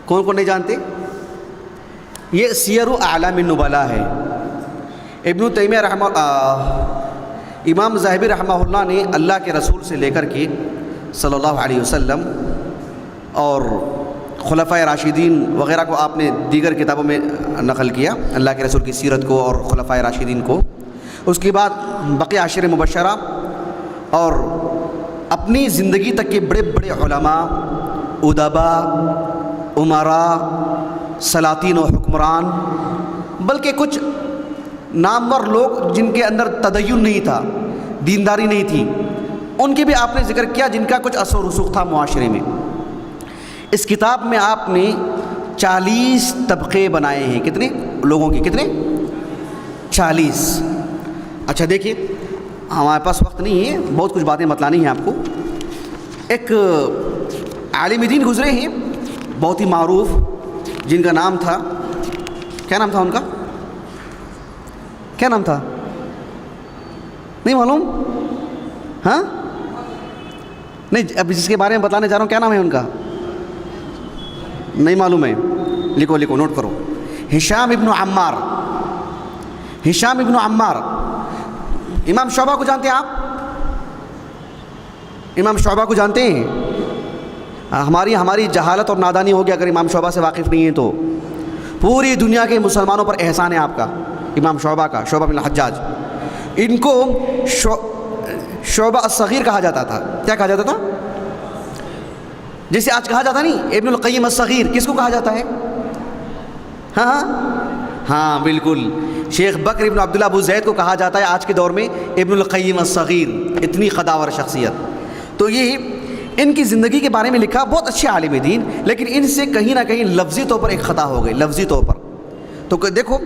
کون کون نہیں جانتے. یہ سیر اعلام النبلاء ہے. ابن تیمیہ امام ذہبی رحمہ اللہ نے اللہ کے رسول سے لے کر کے صلی اللہ علیہ وسلم اور خلفائے راشدین وغیرہ کو آپ نے دیگر کتابوں میں نقل کیا، اللہ کے رسول کی سیرت کو اور خلفائے راشدین کو. اس کے بعد بقیہ عشر مبشرہ اور اپنی زندگی تک کے بڑے بڑے علماء، ادبا، امراء، سلاطین و حکمران، بلکہ کچھ نامور لوگ جن کے اندر تدین نہیں تھا، دینداری نہیں تھی، ان کے بھی آپ نے ذکر کیا جن کا کچھ اثر و رسوخ تھا معاشرے میں. اس کتاب میں آپ نے 40 طبقے بنائے ہیں. کتنے لوگوں کے؟ کتنے؟ 40. اچھا دیکھیے، ہمارے پاس وقت نہیں ہے، بہت کچھ باتیں بتلانی ہیں آپ کو. ایک عالم دین گزرے ہیں بہت ہی معروف، جن کا نام تھا، کیا نام تھا ان کا؟ کیا نام تھا؟ نہیں معلوم؟ ہاں نہیں، اب جس کے بارے میں بتانے جا رہا ہوں کیا نام ہے ان کا؟ نہیں معلوم ہے؟ لکھو نوٹ کرو. ہشام ابن عمار. ہشام ابن عمار. امام شعبہ کو جانتے ہیں آپ؟ امام شعبہ کو جانتے ہیں؟ ہماری جہالت اور نادانی ہوگی اگر امام شعبہ سے واقف نہیں ہیں تو. پوری دنیا کے مسلمانوں پر احسان ہے آپ کا، امام شعبہ کا، شعبہ بن الحجاج. ان کو شعبہ الصغیر کہا جاتا تھا. کیا کہا جاتا تھا؟ جیسے آج کہا جاتا نہیں ابن القیم الصغیر. کس کو کہا جاتا ہے؟ ہاں بالکل، شیخ بکر ابن عبداللہ ابو زید کو کہا جاتا ہے آج کے دور میں ابن القیم الصغیر. اتنی قداور شخصیت. تو یہ ان کی زندگی کے بارے میں لکھا، بہت اچھے عالم دین، لیکن ان سے کہیں نہ کہیں لفظی طور پر ایک خطا ہو گئی، لفظی طور پر. تو دیکھو،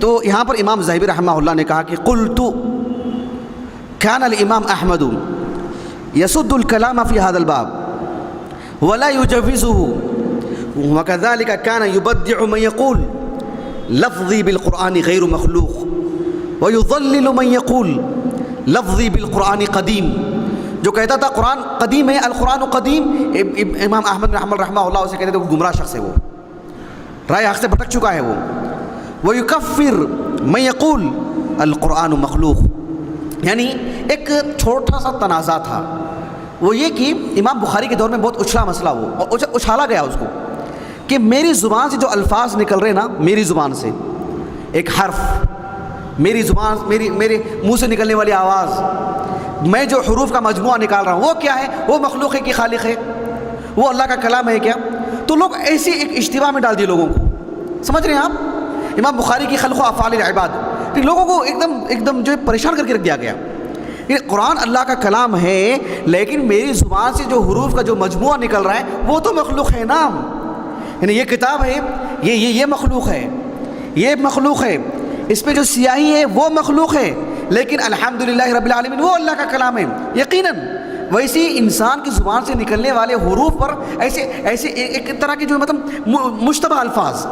تو یہاں پر امام ذہبی رحمہ اللہ نے کہا کہ قلت كان الامام احمد يسد الكلام في هذا الباب ولا يجوزه وكذلك كان يبدع من يقول لفظي بالقرآن غير مخلوق ويضلل من يقول لفظي بالقرآن قدیم. جو کہتا تھا قرآن قدیم ہے، القرآن قدیم، امام احمد بن حنبل رحمہ اللہ اسے کہتے تھے وہ گمراہ شخص ہے، وہ رائے حق سے بھٹک چکا ہے وہ. وَيُكَفِّرُ مَن يَقُولُ الْقُرْآنُ مَخْلُوق. یعنی ایک چھوٹا سا تنازع تھا، وہ یہ کہ امام بخاری کے دور میں بہت اچھلا مسئلہ وہ اچھالا گیا اس کو کہ میری زبان سے جو الفاظ نکل رہے نا، میری زبان سے ایک حرف، میری زبان، میرے منہ سے نکلنے والی آواز، میں جو حروف کا مجموعہ نکال رہا ہوں، وہ کیا ہے؟ وہ مخلوق ہے کہ خالق ہے؟ وہ اللہ کا کلام ہے کیا؟ تو لوگ ایسی ایک اشتباہ میں ڈال دیے لوگوں کو، سمجھ رہے ہیں آپ؟ امام بخاری کی خلق و افعال العباد، لوگوں کو ایک دم جو ہے پریشان کر کے رکھ دیا گیا۔ یہ قرآن اللہ کا کلام ہے، لیکن میری زبان سے جو حروف کا جو مجموعہ نکل رہا ہے وہ تو مخلوق ہے نا، یعنی یہ کتاب ہے، یہ مخلوق ہے، یہ مخلوق ہے، اس پہ جو سیاہی ہے وہ مخلوق ہے، لیکن الحمدللہ رب العالمین وہ اللہ کا کلام ہے یقیناً۔ ویسے انسان کی زبان سے نکلنے والے حروف پر ایسے ایک طرح کے جو مطلب مشتبہ الفاظ،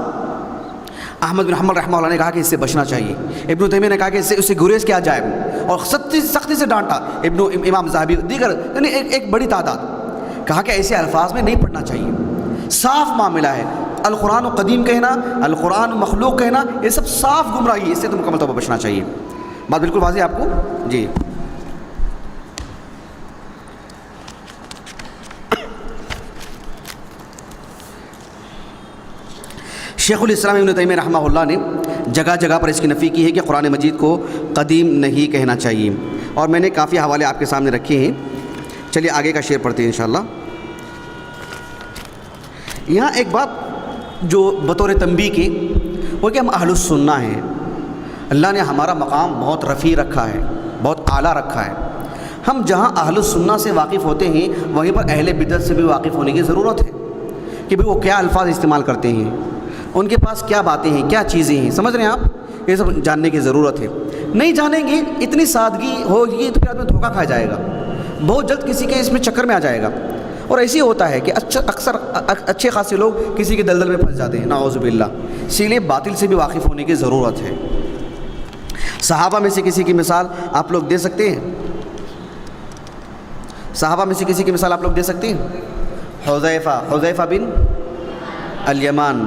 احمد بن حنبل رحمہ اللہ نے کہا کہ اس سے بچنا چاہیے، ابن تیمیہ نے کہا کہ اس سے گریز کیا جائے، اور سختی سے ڈانٹا امام ذہبی دیگر، یعنی ایک بڑی تعداد، کہا کہ ایسے الفاظ میں نہیں پڑھنا چاہیے، صاف معاملہ ہے، القرآن قدیم کہنا، القرآن مخلوق کہنا، یہ سب صاف گمراہی ہے، اس سے تو مکمل طور پر بچنا چاہیے۔ بات بالکل واضح ہے آپ کو؟ جی۔ شیخ الاسلام ابن تیمیہ رحمہ اللہ نے جگہ جگہ پر اس کی نفی کی ہے کہ قرآن مجید کو قدیم نہیں کہنا چاہیے، اور میں نے کافی حوالے آپ کے سامنے رکھے ہیں۔ چلیے آگے کا شعر پڑھتے ہیں انشاءاللہ۔ یہاں ایک بات جو بطور تنبیہ کی، وہ کہ ہم اہل السنہ ہیں، اللہ نے ہمارا مقام بہت رفیع رکھا ہے، بہت اعلیٰ رکھا ہے۔ ہم جہاں اہل السنہ سے واقف ہوتے ہیں وہیں پر اہل بدعت سے بھی واقف ہونے کی ضرورت ہے، کہ بھئی وہ کیا الفاظ استعمال کرتے ہیں، ان کے پاس کیا باتیں ہیں، کیا چیزیں ہیں، سمجھ رہے ہیں آپ؟ یہ سب جاننے کی ضرورت ہے۔ نہیں جانیں گے، اتنی سادگی ہوگی تو پھر آدمی دھوکہ کھا جائے گا، بہت جلد کسی کے اس میں چکر میں آ جائے گا، اور ایسے ہی ہوتا ہے کہ اکثر اچھے خاصے لوگ کسی کے دلدل میں پھنس جاتے ہیں، نعوذ باللہ۔ اسی لیے باطل سے بھی واقف ہونے کی ضرورت ہے۔ صحابہ میں سے کسی کی مثال آپ لوگ دے سکتے ہیں؟ صحابہ میں سے کسی کی مثال آپ لوگ دے سکتے ہیں؟ حذیفہ بن الیمان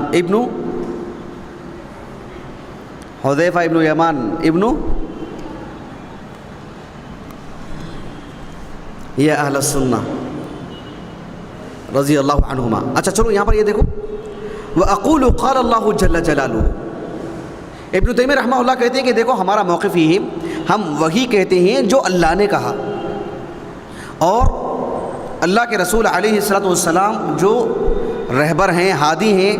حذیفہ ابن یمان ابن یہ اہل السنہ رضی اللہ عنہما۔ اچھا چلو یہاں پر یہ دیکھو، وَأَقُولُ قَالَ اللَّهُ جَلَّ جَلَالُهُ۔ ابن تیمیہ رحمہ اللہ کہتے ہیں کہ دیکھو ہمارا موقف یہ ہے، ہم وہی کہتے ہیں جو اللہ نے کہا، اور اللہ کے رسول علیہ السلام جو رہبر ہیں، ہادی ہیں،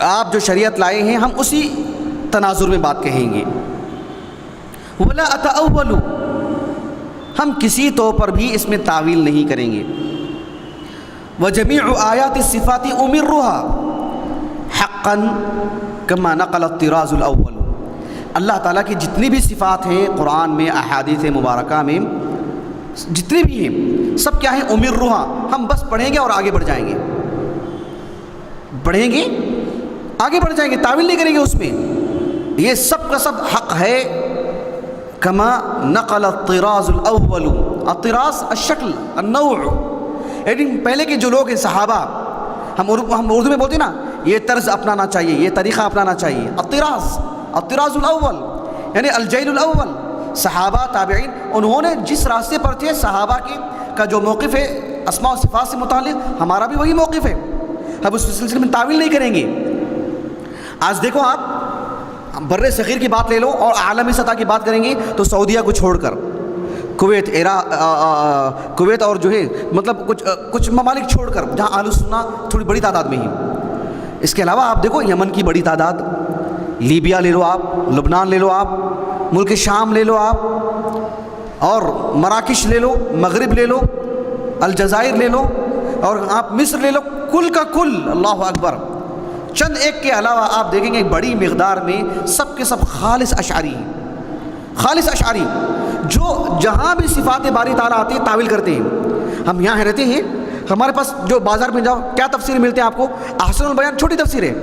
آپ جو شریعت لائے ہیں، ہم اسی تناظر میں بات کہیں گے۔ وَلَا أَتَأَوَّلُ، ہم کسی طور پر بھی اس میں تعویل نہیں کریں گے۔ وَجَمِيعُ آیات الصفات أُمِرُّهَا حَقًّا كَمَا نَقَلَ الطِّرَازُ الْأَوَّلُ۔ اللہ تعالیٰ کی جتنی بھی صفات ہیں قرآن میں، احادیث مبارکہ میں، جتنے بھی ہیں سب کیا ہیں؟ أُمِرُّهَا، ہم بس پڑھیں گے اور آگے بڑھ جائیں گے، پڑھیں گے آگے بڑھ جائیں گے، تعویل نہیں کریں گے اس میں، یہ سب کا سب حق ہے۔ کما نقل الطراز الاول، الطراز الشکل النوع، یعنی پہلے کے جو لوگ ہیں صحابہ، ہم اردو میں بولتے ہیں نا، یہ طرز اپنانا چاہیے، یہ طریقہ اپنانا چاہیے۔ الطراز الاول یعنی الجیل الاول، صحابہ تابعین، انہوں نے جس راستے پر تھے، صحابہ کا جو موقف ہے اسماء و صفات سے متعلق، ہمارا بھی وہی موقف ہے، اب اس سلسلے میں تعویل نہیں کریں گے۔ آج دیکھو آپ بر صغیر کی بات لے لو اور عالمی سطح کی بات کریں گے تو سعودیہ کو چھوڑ کر کویت اور جو ہے مطلب کچھ ممالک چھوڑ کر جہاں اہل السنہ تھوڑی بڑی تعداد میں ہی، اس کے علاوہ آپ دیکھو یمن کی بڑی تعداد، لیبیا لے لو آپ، لبنان لے لو آپ، ملک شام لے لو آپ، اور مراکش لے لو، مغرب لے لو، الجزائر لے لو، اور آپ مصر لے لو، کل کا کل، اللہ اکبر، چند ایک کے علاوہ آپ دیکھیں گے بڑی مقدار میں سب کے سب خالص اشعری ہیں، خالص اشعری، جو جہاں بھی صفات باری تعالیٰ آتی ہیں تعویل کرتے ہیں۔ ہم یہاں رہتے ہیں، ہمارے پاس جو بازار میں جاؤ کیا تفسیر ملتے ہیں آپ کو؟ احسن البیان چھوٹی تفسیر ہے،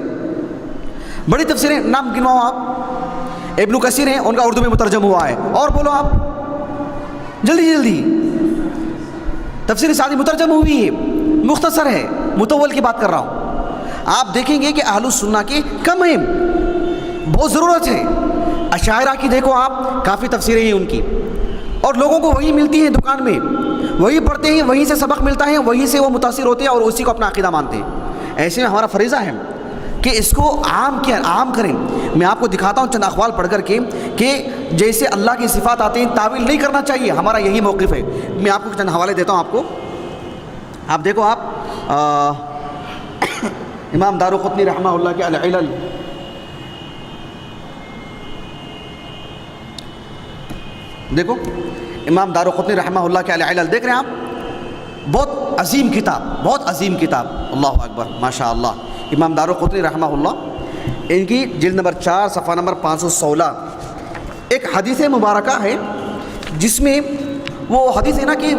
بڑی تفسیریں نام گنواؤ آپ، ابن کثیر ہیں، ان کا اردو میں مترجم ہوا ہے، اور بولو آپ جلدی جلدی، تفسیر سعدی مترجم ہوئی ہے، مختصر ہے، مطول کی بات کر رہا ہوں۔ آپ دیکھیں گے کہ اہل السنہ کی کم ہے، بہت ضرورت ہے۔ اشاعرہ کی دیکھو آپ، کافی تفسیریں ہیں ان کی، اور لوگوں کو وہی ملتی ہیں دکان میں، وہی پڑھتے ہیں، وہیں سے سبق ملتا ہے، وہیں سے وہ متاثر ہوتے ہیں اور اسی کو اپنا عقیدہ مانتے ہیں۔ ایسے میں ہمارا فریضہ ہے کہ اس کو عام کریں. میں آپ کو دکھاتا ہوں چند اقوال پڑھ کر کے کہ جیسے اللہ کی صفات آتے ہیں تعویل نہیں کرنا چاہیے. ہمارا یہی موقف ہے. میں آپ کو چند حوالے دیتا ہوں آپ کو. آپ دیکھو آپ امام دارقطنی رحمہ اللہ کے العلل، دیکھو امام دارقطنی رحمہ اللہ کے العلل دیکھ رہے ہیں آپ. بہت عظیم کتاب، بہت عظیم کتاب. اللہ اکبر، ماشاء اللہ. امام دارقطنی رحمہ اللہ، ان کی جلد نمبر 4 صفحہ نمبر 516 ایک حدیث مبارکہ ہے جس میں وہ حدیث ہے نا کہ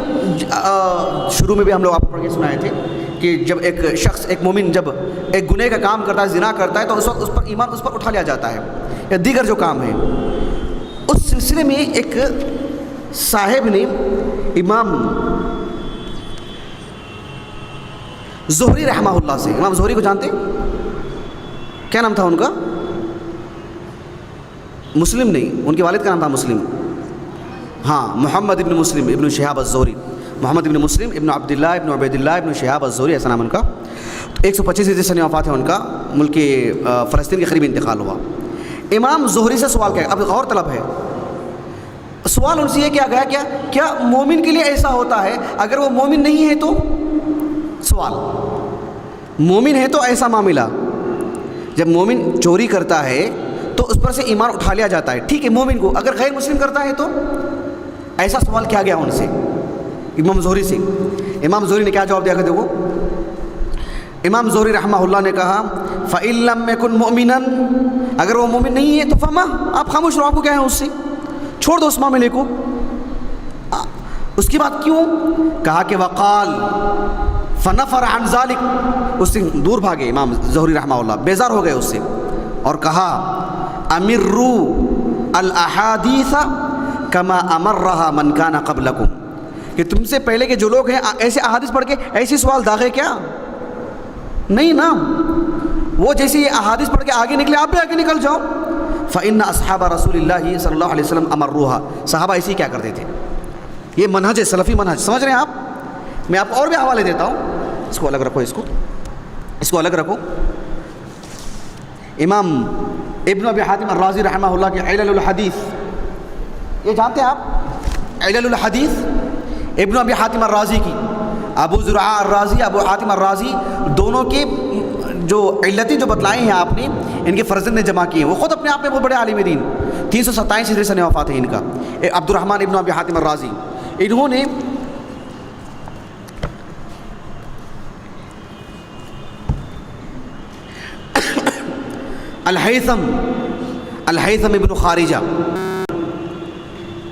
شروع میں بھی ہم لوگ آپ کو پڑھ کے سنائے تھے کہ جب ایک شخص، ایک مومن جب ایک گناہ کا کام کرتا ہے، زنا کرتا ہے، تو اس وقت اس پر ایمان اس پر اٹھا لیا جاتا ہے یا دیگر جو کام ہے. اس سلسلے میں ایک صاحب نے امام زہری رحمہ اللہ سے، امام زہری کو جانتے؟ کیا نام تھا ان کا؟ مسلم نہیں، ان کے والد کا نام تھا مسلم. ہاں، محمد ابن مسلم ابن شہاب الزہری، محمد ابن مسلم ابن عبداللہ ابن عبید اللہ ابن شہاب الزہری، ایسا نام ان کا. 125 ہجری سنہ وفات ہے ان کا. ملک فلسطین کے قریب انتقال ہوا. امام زہری سے سوال کیا، اب غور طلب ہے سوال ان سے یہ کیا گیا کیا مومن کے لیے ایسا ہوتا ہے اگر وہ مومن نہیں ہے تو؟ سوال، مومن ہے تو ایسا معاملہ، جب مومن چوری کرتا ہے تو اس پر سے ایمان اٹھا لیا جاتا ہے، ٹھیک ہے مومن کو، اگر غیر مسلم کرتا ہے تو؟ ایسا سوال کیا گیا ان سے امام زہری سے. امام زہری نے کیا جواب دیا کہ دیکھو، امام زہری رحمہ اللہ نے کہا فَإِن لَمْ يَكُنْ مُؤْمِنًا، اگر وہ مومن نہیں ہے تو فما، آپ خاموش رہو، آپ کو کیا ہے اس سے، چھوڑ دو اس معاملے کو. اس کی بات کیوں کہا کہ وقال فنفر عن ذلك، اس سے دور بھاگے امام زہری رحمہ اللہ، بیزار ہو گئے اس سے، اور کہا امروا الاحادیث کما امرها من کان قبلکم، کہ تم سے پہلے کے جو لوگ ہیں ایسے احادیث پڑھ کے ایسے سوال داغے کیا نہیں نا، وہ جیسے یہ احادیث پڑھ کے آگے نکلے آپ بھی آگے نکل جاؤ. فإن اصحاب رسول اللہ صلی اللہ علیہ وسلم امروها، صحابہ ایسے کیا کرتے تھے. یہ منہج ہے، سلفی منہج، سمجھ رہے ہیں آپ. میں آپ کو اور بھی حوالے دیتا ہوں، اس کو الگ رکھو، اس کو الگ رکھو. امام ابن ابی حاتم الرازی رحمہ اللہ کے علل الحدیث، یہ جانتے ہیں آپ علل الحدیث ابن ابی حاتم الرازی کی. ابو زرعہ الرازی، ابو حاتم الرازی، دونوں کی جو علتیں جو بتلائیں ہیں آپ نے، ان کے فرزند نے جمع کی ہیں. وہ خود اپنے آپ میں بہت بڑے عالم دین، 327 ہجری سنہ وفات ہے ان کا. عبد الرحمن ابن ابی حاتم الرازی، انہوں نے الہیثم ابن خارجہ،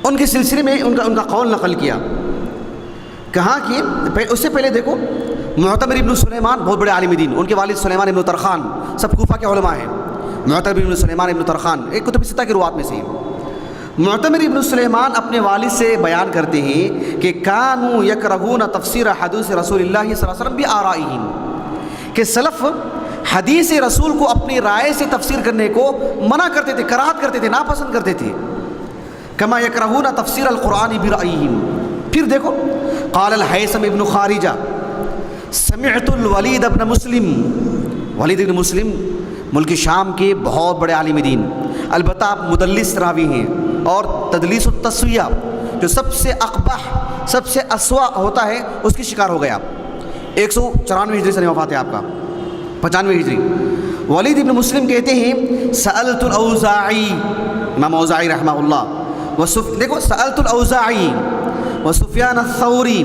ان کے سلسلے میں ان کا قول نقل کیا. کہا کہ اس سے پہلے دیکھو معتمر ابن سلیمان، بہت بڑے عالم دین، ان کے والد سلیمان ابن ترخان، سب کوفہ کے علماء ہیں. معتمر ابن سلیمان ابن ترخان ایک کتب ستہ کی روات میں سے ہیں. معتمر ابن سلیمان اپنے والد سے بیان کرتے ہیں کہ کانوا یکرہون تفسیر حدیث رسول اللہ صلی اللہ علیہ وسلم بآرائہم، کہ سلف حدیث رسول کو اپنی رائے سے تفسیر کرنے کو منع کرتے تھے، کراہت کرتے تھے، ناپسند کرتے تھے. کما یکرہون تفسیر القرآن برأیہم. پھر دیکھو قال الہیثم ابن خارجہ سمعت الولید ابن مسلم، ولید ابن مسلم ملک شام کے بہت بڑے عالم دین، البتہ آپ مدلس راوی ہیں، اور تدلیس التسویہ جو سب سے اقبح، سب سے اسوأ ہوتا ہے، اس کی شکار ہو گئے آپ. 194 ہجری سے وفات ہے آپ کا، 95 ہجری. ولید ابن مسلم کہتے ہیں سألت الاوزاعی، امام اوزاعی رحمہ اللہ، دیکھو سألت الاوزاعی وسفیان الثوری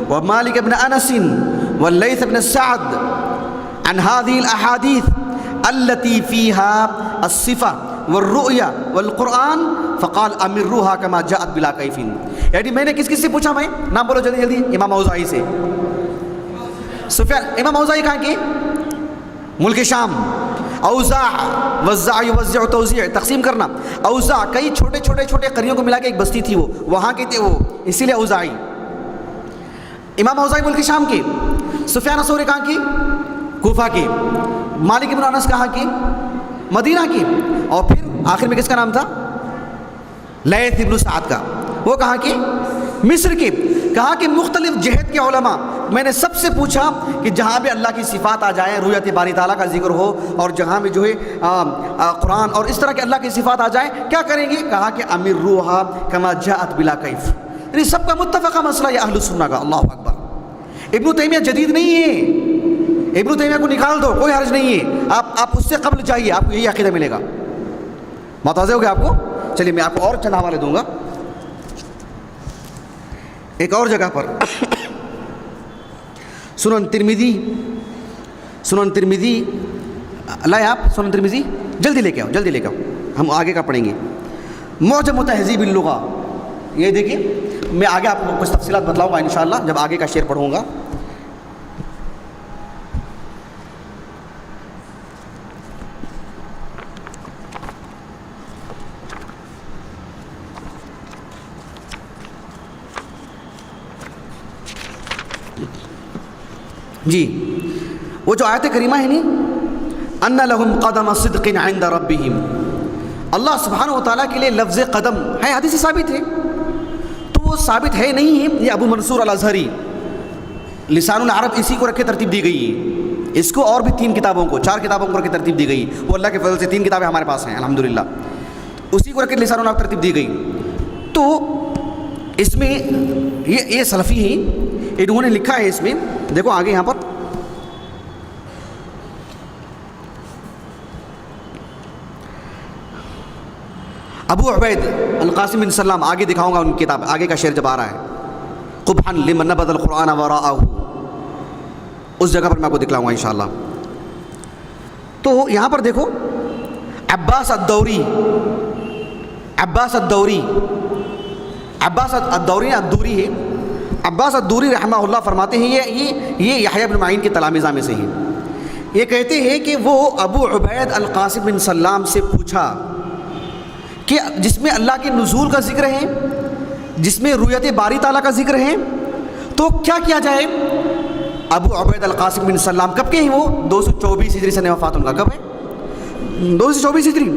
ومالک بن انس واللیث بن سعد عن هذه الاحاديث التي فيها الصفة والرؤيا والقرآن فقال امروها كما جاءت بلا کیف. یعنی میں نے کس سے پوچھا، میں نام بولو جلدی جلدی، امام اوزاعی سے. سفیان، امام اوزاعی کہاں کے؟ ملک شام. اوزاع، وزع یوزع توزیع، تقسیم کرنا. اوزاع کئی چھوٹے چھوٹے چھوٹے قریوں کو ملا کے ایک بستی تھی، وہ وہاں کے تھے وہ، اسی لیے اوزاعی. امام اوزاعی ملک شام کے. سفیان ثوری کہاں کی؟ کوفہ کے. مالک بن انس کہاں کی؟ مدینہ کی. اور پھر آخر میں کس کا نام تھا؟ لیث بن سعد کا. وہ کہاں کی؟ مصر کے. کہا کہ مختلف جہت کے علماء میں نے سب سے پوچھا کہ جہاں بھی اللہ کی صفات آ جائیں، رؤیت باری تعالیٰ کا ذکر ہو، اور جہاں بھی جو ہے قرآن اور اس طرح کے اللہ کی صفات آ جائیں، کیا کریں گے؟ کہا کہ امیروہا کما جاءت بلا کیف. یعنی سب کا متفقہ مسئلہ یہ اہل سنہ کا. اللہ اکبر. ابن تیمیہ جدید نہیں ہے، ابن تیمیہ کو نکال دو، کوئی حرج نہیں ہے، آپ اس سے قبل جائیے، آپ کو یہی عقیدہ ملے گا. متوازے ہو گیا آپ کو؟ چلیے میں آپ کو اور چند حوالے دوں گا. ایک اور جگہ پر سنن ترمذی لائے آپ، سنن ترمذی جلدی لے کے آؤ، ہم آگے کا پڑھیں گے. معجم تہذیب اللغہ، یہ دیکھیے، میں آگے آپ کو کچھ تفصیلات بتلاؤں گا انشاءاللہ جب آگے کا شعر پڑھوں گا. جی وہ جو آیت کریمہ ہے نہیں، ان لہم قدم صدق عند ربہم، اللہ سبحانہ و تعالیٰ کے لیے لفظ قدم ہے، حدیث سے ثابت ہے. تو وہ ثابت ہے نہیں ہے، یہ ابو منصور الازہری لسان العرب اسی کو رکھ کے ترتیب دی گئی ہے. اس کو اور بھی 4 کتابوں کو رکھ کے ترتیب دی گئی. وہ اللہ کے فضل سے 3 کتابیں ہمارے پاس ہیں الحمدللہ، اسی کو رکھ کے لسان العرب ترتیب دی گئی. تو اس میں یہ سلفی ہیں، انہوں نے لکھا ہے اس میں، دیکھو آگے یہاں پر ابو عبید القاسم بن سلام، آگے دکھاؤں گا ان کی کتاب، آگے کا شعر جب آ رہا ہے، قبحا لمن نبذ القرآن وراءہ، اس جگہ پر میں آپ کو دکھلاؤں گا انشاءاللہ. تو یہاں پر دیکھو عباس الدوری ہے. عباس الدوری رحمہ اللہ فرماتے ہیں، یہ یحییٰ بن معین کے تلامذہ میں سے ہیں. یہ کہتے ہیں کہ وہ ابو عبید القاسم بن سلام سے پوچھا کہ جس میں اللہ کے نزول کا ذکر ہے، جس میں رؤیت باری تعالیٰ کا ذکر ہے، تو کیا کیا جائے؟ ابو عبید القاسم بن سلام کب کے ہیں؟ وہ 224 ہجری سن وفات ان کا. کب ہے؟ 224 ہجری.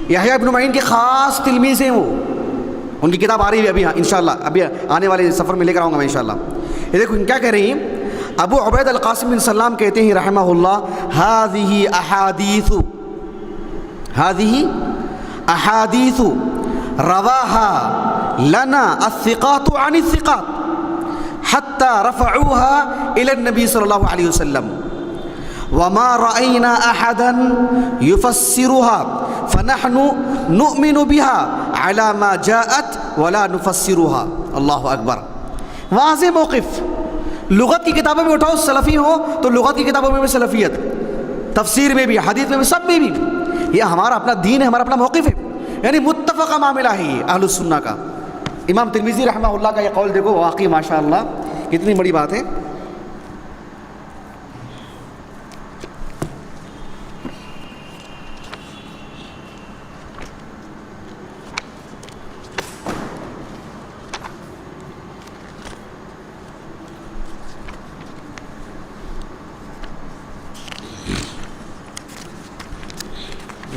یحییٰ بن معین کے خاص تلمیذ ہیں وہ. ان کی کتاب آ رہی ہے ابھی انشاءاللہ، ابھی آنے والے سفر میں لے کر آؤں گا میں انشاءاللہ. یہ دیکھو کیا کہہ رہی ہیں، ابو عبید القاسم بن سلام کہتے ہیں رحمہ اللہ، احادیث رواها لنا الثقات عن الثقات حتى رفعوها الى النبي صلى الله عليه وسلم وما رأينا احدا يفسرها فنحن نؤمن بها على ما جاءت ولا نفسرها. اللہ اکبر. واضح موقف. لغت کی کتابوں میں اٹھاؤ سلفی ہو تو لغت کی کتابوں میں بھی سلفیت، تفسیر میں بھی، حدیث میں بھی، سب میں بھی. یہ ہمارا اپنا دین ہے، ہمارا اپنا موقف ہے، یعنی متفقہ معاملہ ہے یہ اہل السنہ کا. امام ترمذی رحمہ اللہ کا یہ قول دیکھو، واقعی ماشاءاللہ کتنی بڑی بات ہے.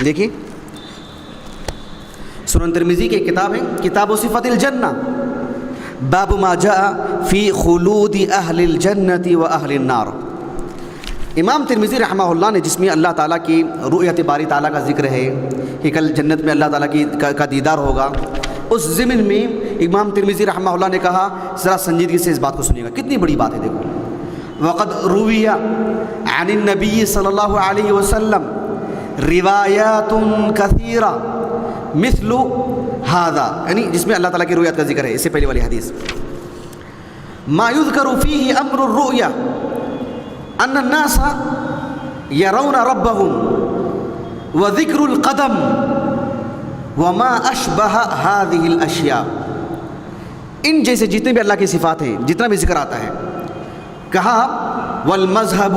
دیکھیے سنن ترمذی کی کتاب ہے کتاب صفت الجنہ، باب ما جاء فی خلود اہل الجنت و اہل النار. امام ترمذی رحمہ اللہ نے، جس میں اللہ تعالیٰ کی رؤیت باری تعالیٰ کا ذکر ہے کہ کل جنت میں اللہ تعالیٰ کا دیدار ہوگا، اس ضمن میں امام ترمذی رحمہ اللہ نے کہا، ذرا سنجیدگی سے اس بات کو سنیے گا، کتنی بڑی بات ہے. دیکھو، وقد روی عن النبی صلی اللہ علیہ وسلم روایات کثیرہ مثل هذا، یعنی جس میں اللہ تعالیٰ کی رؤیت کا ذکر ہے. اس سے پہلے والی حدیث، ما یذکر فیہ امر الرؤیا ان الناس یرون ربهم وذکر القدم وما اشبہ هذه الاشیاء. ان جیسے جتنے بھی اللہ کی صفات ہیں، جتنا بھی ذکر آتا ہے، کہا والمذہب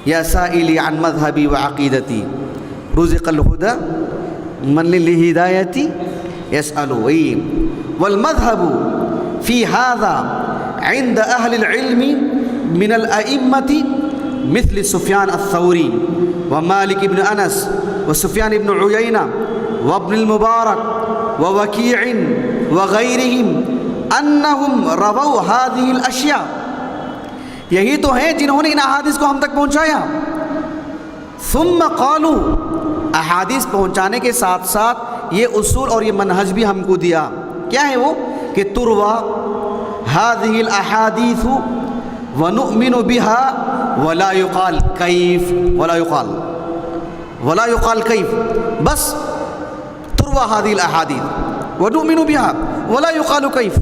یا سائلی عن مذہبی وعقیدتی رزق الہدى من للہدایتی یسألو. والمذہب فی هذا عند اہل العلم من الائمة مثل سفیان الثوری ومالک بن انس وسفیان بن عیینہ وابن المبارک ووکیع وغیرهم انہم رووا هذه الاشیاء یہی تو ہیں جنہوں نے ان احادیث کو ہم تک پہنچایا. ثم قالوا، احادیث پہنچانے کے ساتھ ساتھ یہ اصول اور یہ منہج بھی ہم کو دیا. کیا ہے وہ؟ کہ تروى هذه الاحاديث ونؤمن بها ولا يقال كيف، ولا يقال كيف، بس تروى هذه الاحاديث ونؤمن بها ولا يقال كيف.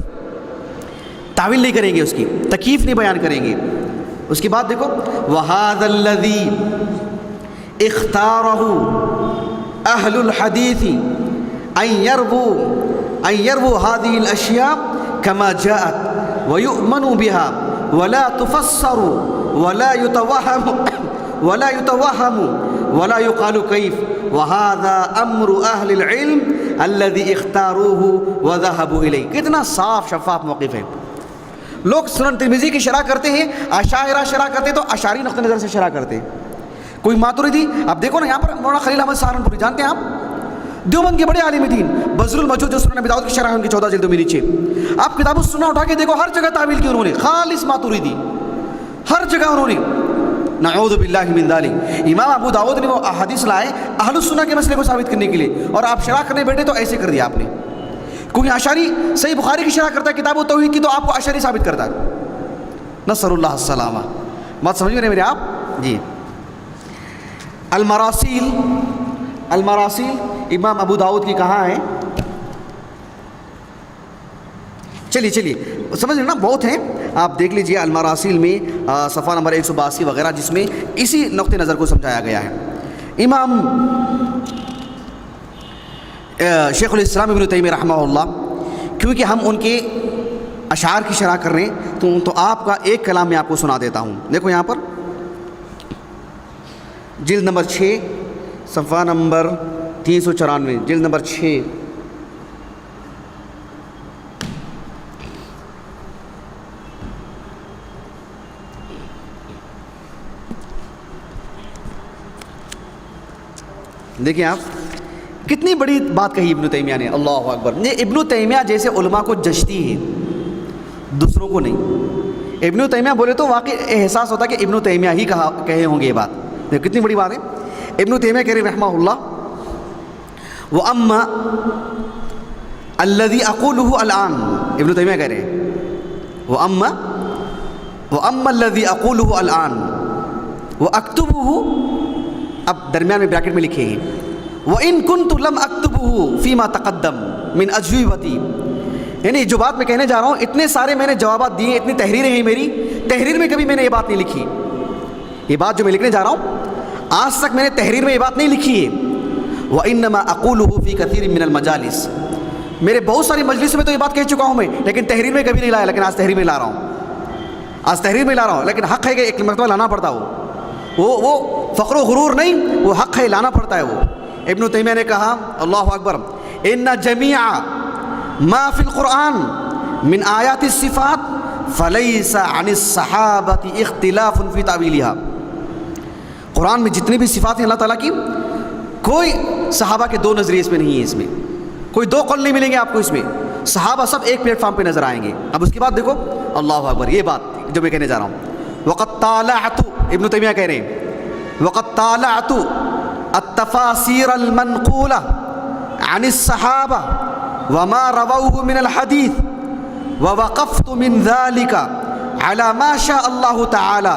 تعویل نہیں کریں گے، اس کی تکیف نہیں بیان کریں گے. اس کے بعد دیکھو وهذا الذي اختاره اهل الحديث ان يروا هذه الاشياء كما جاءت ويؤمن بها ولا تفسر ولا يتوهم ولا يقال كيف، وهذا امر اهل العلم الذي اختاروه وذهبوا اليه. کتنا صاف شفاف موقف ہے. لوگ سنن ترمذی کی شرح کرتے ہیں، اشاعرہ شرح کرتے تو اشعری نقطہ نظر سے شرح کرتے ہیں. کوئی ماتریدی، اب دیکھو نا یہاں پر مولانا خلیل احمد سہارنپوری، جانتے ہیں آپ، دیوبند کے بڑے عالم دین، بذل المجود جو سنن ابی داؤد کی شرح ہے ان کی 14 جلدوں میں نیچے. آپ کتاب السنہ اٹھا کے دیکھو، ہر جگہ تعویل کی انہوں نے، خالص ماتریدی، ہر جگہ انہوں نے. نعوذ باللہ من ذلک. امام ابو داؤد نے وہ احادیث لائے اہل السنہ کے مسئلے کو ثابت کرنے کے لیے، اور آپ شرح کرنے بیٹھے تو ایسے کر دیا آپ نے. کوئی اشعری صحیح بخاری کی شرح کرتا ہے کتاب التوحید کی تو آپ کو اشعری ثابت کرتا ہے. نسأل اللہ السلامہ. بات سمجھ رہے میرے آپ؟ جی. المراسیل امام ابو داؤد کی کہاں ہے؟ چلیے سمجھ رہے نا، بہت ہیں، آپ دیکھ لیجئے المراسیل میں صفحہ نمبر 182 وغیرہ، جس میں اسی نقطہ نظر کو سمجھایا گیا ہے. امام شیخ الاسلام ابن تیمیہ رحمہ اللہ، کیونکہ ہم ان کے اشعار کی شرح کر رہے ہیں تو آپ کا ایک کلام میں آپ کو سنا دیتا ہوں. دیکھو یہاں پر جلد نمبر 6 صفحہ نمبر 394، جلد نمبر 6. دیکھیں آپ کتنی بڑی بات کہی ابن تیمیہ نے. اللہ اکبر. یہ ابن تیمیہ جیسے علماء کو جچتی ہے، دوسروں کو نہیں. ابن تیمیہ بولے تو واقعی احساس ہوتا ہے کہ ابن تیمیہ ہی کہے ہوں گے یہ بات. کتنی بڑی بات ہے. ابن تیمیہ کہہ رہے رحمہ اللہ، وَأَمَّا الَّذِي أَقُولُهُ الْآنَ، ابن تیمیہ کہہ رہے ہیں وَأَمَّا الَّذِي أَقُولُهُ الْآنَ وَأَكْتُبُهُ، اب درمیان میں بریکٹ میں لکھے ہیں وَإِن كُنْتُ لَمْ أَكْتُبُهُ فِيمَا تَقَدَّمْ مِنْ أَجْوِبَتِي، یعنی جو بات میں کہنے جا رہا ہوں، اتنے سارے میں نے جوابات دیے، اتنی تحریریں ہیں میری، تحریر میں کبھی میں نے یہ بات نہیں لکھی. یہ بات جو میں لکھنے جا رہا ہوں آج تک میں نے تحریر میں یہ بات نہیں لکھی ہے. وَإِنَّمَا أَقُولُهُ فِي كَثِيرٍ مِنَ الْمَجَالِسِ، میرے بہت ساری مجلسوں میں تو یہ بات کہہ چکا ہوں میں، لیکن تحریر میں کبھی نہیں لایا. لیکن آج تحریر میں لا رہا ہوں، لیکن حق ہے کہ ایک مرتبہ لانا پڑتا ہو. وہ فخر و غرور نہیں، وہ حق ہے، لانا پڑتا ہے. وہ ابن تیمیہ نے کہا اللہ اکبر، ان جمیع ما فی القرآن من آیات الصفات فلیس عن الصحابۃ اختلاف فی تعویلها. قرآن میں جتنی بھی صفات ہیں اللہ تعالیٰ کی، کوئی صحابہ کے دو نظریے اس میں نہیں ہے، اس میں کوئی دو قول نہیں ملیں گے آپ کو. اس میں صحابہ سب ایک پلیٹ فارم پہ نظر آئیں گے. اب اس کے بعد دیکھو اللہ اکبر، یہ بات جو میں کہنے جا رہا ہوں، وقد طالعت، ابن تیمیہ کہہ رہے ہیں وقد طالعت التفاسیر المنقولہ عن الصحابہ وما رووه من الحدیث ووقفت من ذلك على ما شاء الله تعالى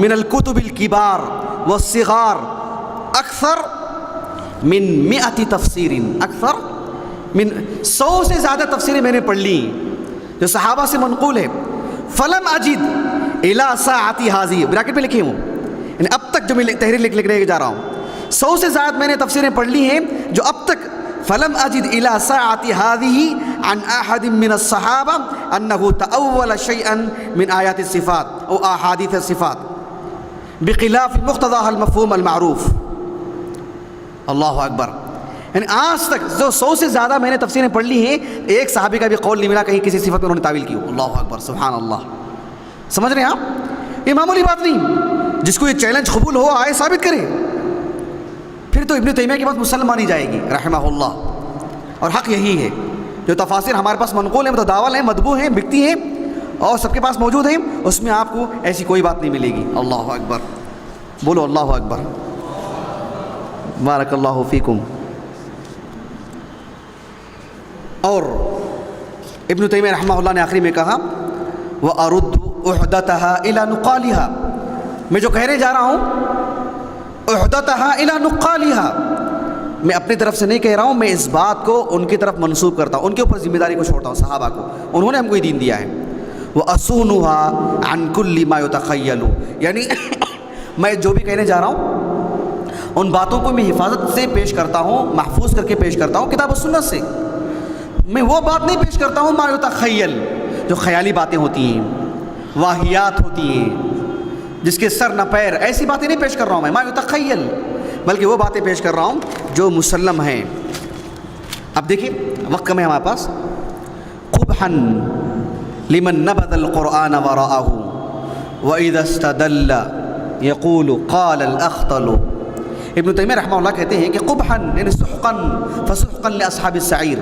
من الكتب الكبار والصغار اکثر من 100 تفسیر، اکثر من 100 سے زیادہ تفسیریں میں نے پڑھ لی جو صحابہ سے منقول ہے. فلم اجد الى ساعتی هذه، بریکٹ میں لکھے ہوں، یعنی اب تک جو میں تحریر لکھنے جا رہا ہوں 100 سے زیادہ میں نے تفسیریں پڑھ لی ہیں جو اب تک. فلم اجد الى ساعتی هذه عن احد من الصحابہ انه تأول شيئا من آیات الصفات او احادیث الصفات بخلاف مقتضاها المفہوم المعروف. اللہ اکبر. یعنی آج تک جو 100 سے زیادہ میں نے تفسیریں پڑھ لی ہیں، ایک صحابی کا بھی قول نہیں ملا کہیں کسی صفت میں انہوں نے تعویل کی ہو. اللہ اکبر، سبحان اللہ. سمجھ رہے ہیں آپ؟ یہ معمولی بات نہیں. جس کو یہ چیلنج قبول ہو آئے ثابت کرے، پھر تو ابن تیمیہ کی بات مسلم مانی جائے گی رحمہ اللہ. اور حق یہی ہے، جو تفاسیر ہمارے پاس منقول ہیں، متداول ہیں، مطبوع ہیں، بکتی ہیں، اور سب کے پاس موجود ہیں، اس میں آپ کو ایسی کوئی بات نہیں ملے گی۔ اللہ اکبر، بولو اللہ اکبر، بارک اللہ فیکم۔ اور ابن تیمیہ رحمہ اللہ نے آخری میں کہا وَأَرُدُّ أُحْدَتَهَا إِلَى نُقَالِهَا، میں جو کہنے جا رہا ہوں احدتها الى نقالها، میں اپنی طرف سے نہیں کہہ رہا ہوں، میں اس بات کو ان کی طرف منسوب کرتا ہوں، ان کے اوپر ذمہ داری کو چھوڑتا ہوں، صحابہ کو، انہوں نے ہم کو یہ دین دیا ہے۔ وَأَصُونُهَا عَنْ كُلِّ مَا يُتَخَيَّلُ، یعنی میں جو بھی کہنے جا رہا ہوں ان باتوں کو میں حفاظت سے پیش کرتا ہوں، محفوظ کر کے پیش کرتا ہوں کتاب و سنت سے۔ میں وہ بات نہیں پیش کرتا ہوں ما یتخیل، جو خیالی باتیں ہوتی ہیں، واہیات ہوتی ہیں، جس کے سر نہ پیر، ایسی باتیں نہیں پیش کر رہا ہوں میں، ما یتخیل، بلکہ وہ باتیں پیش کر رہا ہوں جو مسلم ہیں۔ اب دیکھیے وقت کم ہے ہمارے پاس۔ قبحا لمن نبذ القرآن وراءه وإذا استدل يقول قال الأخطل، ابن تیمیہ رحمہ اللہ کہتے ہیں کہ قبحا یعنی سحقا فسحقا لأصحاب السعیر،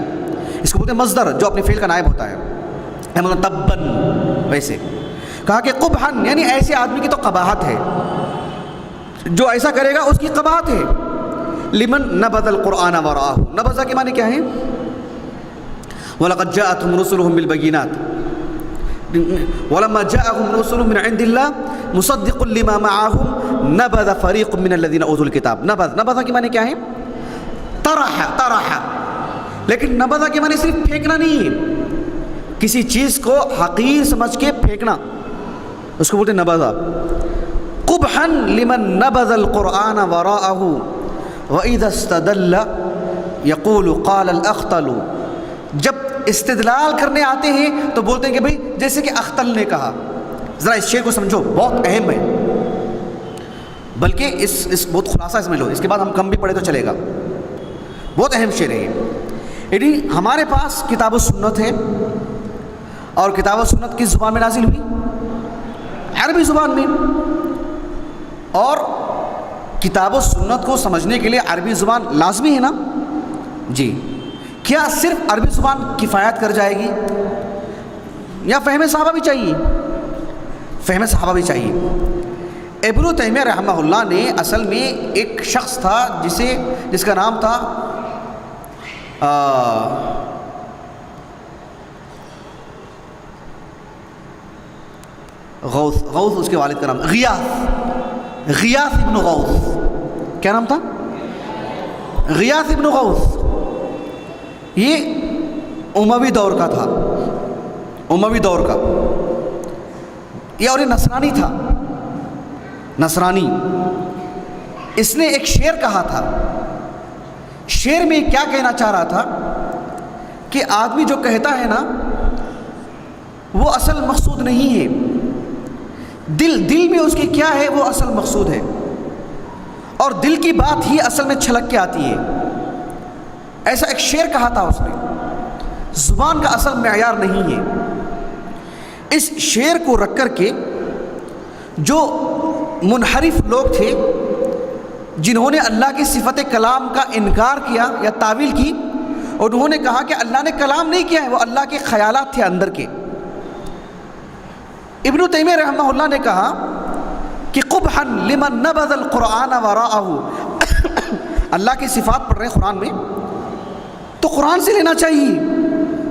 اس کو بولتے ہیں مصدر جو اپنے فعل کا نائب ہوتا ہے، مطلب تبن، ویسے کہا کہ قبحن یعنی ایسے آدمی کی تو قباحت ہے، جو ایسا کرے گا اس کی قباحت ہے۔ لمن نبذ القرآن وراءه، نبذ کے معنی کیا ہے؟ وَلَقَدْ جَاءَتْهُمْ رُسُلُهُمْ بِالْبَيِّنَاتِ وَلَمَّا جَاءَهُمْ رُسُلٌ مِّنْ عِندِ اللَّهِ مُصَدِّقٌ لِمَا مَعَهُمْ نَبَذَ فَرِيقٌ مِّنَ الَّذِينَ أُوتُوا الْكِتَابَ، نبذ کے معنی کیا ہے؟ طرح، لیکن نبذ کے معنی صرف پھینکنا نہیں ہے، کسی چیز کو حقیر سمجھ کے پھینکنا، اس کو بولتے نبذ۔ قبحا لمن نبذ القرآن وراءه وإذا استدل يقول قال الأخطل، جب استدلال کرنے آتے ہیں تو بولتے ہیں کہ بھئی جیسے کہ اختل نے کہا۔ ذرا اس شعر کو سمجھو، بہت اہم ہے، بلکہ اس بہت خلاصہ سمجھ لو، اس کے بعد ہم کم بھی پڑھے تو چلے گا، بہت اہم شعر ہے یہ۔ یعنی ہمارے پاس کتاب و سنت ہے، اور کتاب و سنت کس زبان میں نازل ہوئی؟ عربی زبان میں، اور کتاب و سنت کو سمجھنے کے لیے عربی زبان لازمی ہے نا جی۔ کیا صرف عربی زبان کفایت کر جائے گی، یا فہم صحابہ بھی چاہیے؟ فہم صحابہ بھی چاہیے۔ ابن تیمیہ رحمہ اللہ نے اصل میں ایک شخص تھا جس کا نام تھا غوث، اس کے والد کا نام غیاث ابن غوث، کیا نام تھا؟ غیاث ابن غوث۔ یہ اموی دور کا تھا، اموی دور کا، یہ اور یہ نصرانی تھا، نصرانی۔ اس نے ایک شعر کہا تھا، شعر میں کیا کہنا چاہ رہا تھا کہ آدمی جو کہتا ہے نا وہ اصل مقصود نہیں ہے، دل میں اس کی کیا ہے وہ اصل مقصود ہے، اور دل کی بات ہی اصل میں چھلک کے آتی ہے۔ ایسا ایک شعر کہا تھا اس نے، زبان کا اصل معیار نہیں ہے۔ اس شعر کو رکھ کر کے جو منحرف لوگ تھے، جنہوں نے اللہ کی صفت کلام کا انکار کیا یا تعویل کی، اور انہوں نے کہا کہ اللہ نے کلام نہیں کیا ہے، وہ اللہ کے خیالات تھے اندر کے۔ ابن تیمیہ رحمہ اللہ نے کہا کہ قبحا لمن نبذ القرآن وراءه، اللہ کی صفات پڑھ رہے ہیں قرآن میں تو قرآن سے لینا چاہیے،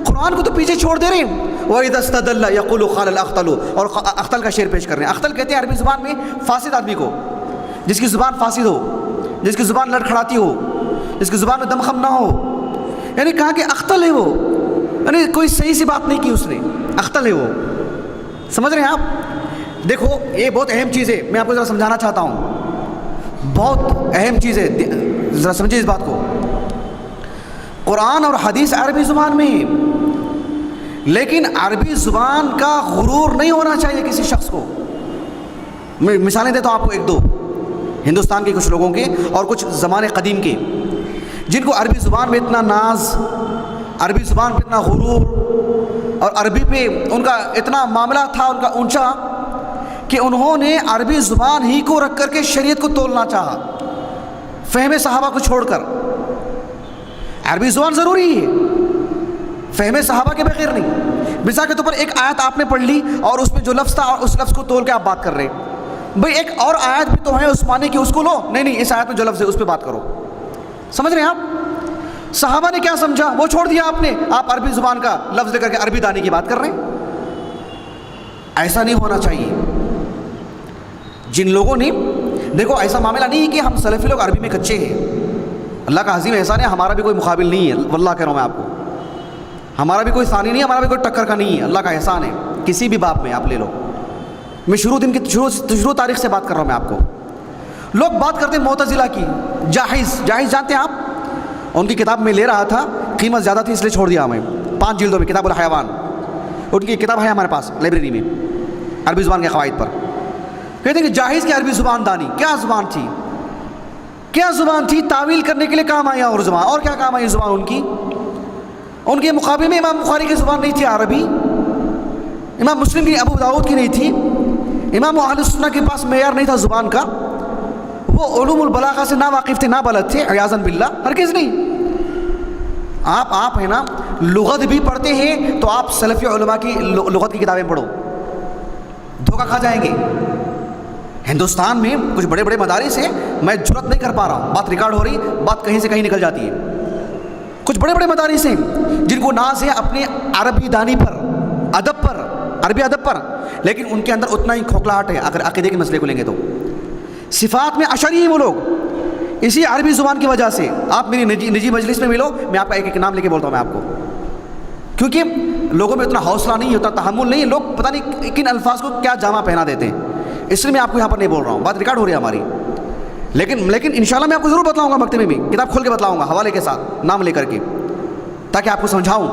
قرآن کو تو پیچھے چھوڑ دے رہے ہیں۔ وَإِذَا اسْتَدَلَّ يَقُولُ قَالَ الْأَخْطَلُ، اور اختل کا شعر پیش کر رہے ہیں۔ اختل کہتے ہیں عربی زبان میں فاسد آدمی کو، جس کی زبان فاسد ہو، جس کی زبان لڑکھڑاتی ہو، جس کی زبان میں دمخم نہ ہو، یعنی کہا کہ اختل ہے وہ، یعنی کوئی صحیح سی بات نہیں کی اس نے، اختل ہے وہ۔ سمجھ رہے ہیں آپ؟ دیکھو یہ بہت اہم چیز ہے، میں آپ کو ذرا سمجھانا چاہتا ہوں، بہت اہم چیز ہے، ذرا سمجھیں اس بات کو۔ قرآن اور حدیث عربی زبان میں ہے، لیکن عربی زبان کا غرور نہیں ہونا چاہیے کسی شخص کو۔ میں مثالیں دیتا ہوں آپ کو ایک دو، ہندوستان کے کچھ لوگوں کے اور کچھ زمانے قدیم کے، جن کو عربی زبان میں اتنا ناز، عربی زبان پہ اتنا غرور، اور عربی پہ ان کا اتنا معاملہ تھا ان کا اونچا کہ انہوں نے عربی زبان ہی کو رکھ کر کے شریعت کو تولنا چاہا، فہم صحابہ کو چھوڑ کر۔ عربی زبان ضروری ہے، فہم صحابہ کے بغیر نہیں. مثال کے طور پر ایک آیت آپ نے پڑھ لی اور اس میں جو لفظ تھا اور اس لفظ کو تول کے آپ بات کر رہے ہیں. بھئی ایک اور آیت بھی تو ہے عثمانی کی, اس کو لو. نہیں, اس آیت میں جو لفظ ہے اس پہ بات کرو. سمجھ رہے ہیں آپ؟ صحابہ نے کیا سمجھا وہ چھوڑ دیا آپ نے, آپ عربی زبان کا لفظ لے کر کے عربی دانی کی بات کر رہے ہیں. ایسا نہیں ہونا چاہیے. جن لوگوں نے, دیکھو ایسا معاملہ نہیں ہے کہ ہم سلفی لوگ عربی میں کچے ہیں. اللہ کا عظیم احسان ہے, ہمارا بھی کوئی مقابل نہیں ہے, واللہ کہہ رہا ہوں میں آپ کو. ہمارا بھی کوئی ثانی نہیں ہے, ہمارا بھی کوئی ٹکر کا نہیں ہے. اللہ کا احسان ہے کسی بھی باب میں آپ لے لو. میں شروع تاریخ سے بات کر رہا ہوں میں آپ کو. لوگ بات کرتے ہیں معتزلہ کی. جاحظ جانتے ہیں آپ؟ ان کی کتاب میں لے رہا تھا, قیمت زیادہ تھی اس لیے چھوڑ دیا ہمیں. 5 جلدوں میں کتاب الحیوان, ان کی کتاب ہے ہمارے پاس لائبریری میں, عربی زبان کے قواعد پر. کہتے ہیں کہ جاحظ کی عربی زبان دانی کیا زبان تھی, کیا زبان تھی, تعویل کرنے کے لیے کام آیا. اور زبان اور کیا کام آئی زبان ان کی. ان کے مقابلے میں امام بخاری کی زبان نہیں تھی عربی, امام مسلم کی, ابو داؤد کی نہیں تھی, امام اہل سنہ کے پاس معیار نہیں تھا زبان کا. وہ علوم البلاغہ سے نا واقف تھے, نا بلد تھے, عیاذاً باللہ. ہرگز نہیں. آپ ہیں نا, لغت بھی پڑھتے ہیں تو آپ سلفی علماء کی لغت کی کتابیں پڑھو, دھوکہ کھا جائیں گے. ہندوستان میں کچھ بڑے بڑے مدارس ہیں, میں جرات نہیں کر پا رہا ہوں, بات ریکارڈ ہو رہی, بات کہیں سے کہیں نکل جاتی ہے. کچھ بڑے بڑے مدارس ہیں جن کو ناز ہے اپنے عربی دانی پر, ادب پر, عربی ادب پر, لیکن ان کے اندر اتنا ہی کھوکھلاہٹ ہے. اگر عقیدے کے مسئلے کو لیں گے تو صفات میں اشعری ہیں وہ لوگ, اسی عربی زبان کی وجہ سے. آپ میری نجی مجلس میں ملو, میں آپ کا ایک نام لے کے بولتا ہوں میں آپ کو, کیونکہ لوگوں میں اتنا حوصلہ نہیں ہوتا, تحمل نہیں. لوگ پتہ نہیں کن الفاظ کو کیا جامع پہنا دیتے ہیں, اس لیے میں آپ کو یہاں پر نہیں بول رہا ہوں, بات ریکارڈ ہو رہی ہے ہماری. لیکن انشاءاللہ میں آپ کو ضرور بتلاؤں گا, مکتبے میں کتاب کھول کے بتلاؤں گا, حوالے کے ساتھ, نام لے کر کے, تاکہ آپ کو سمجھاؤں.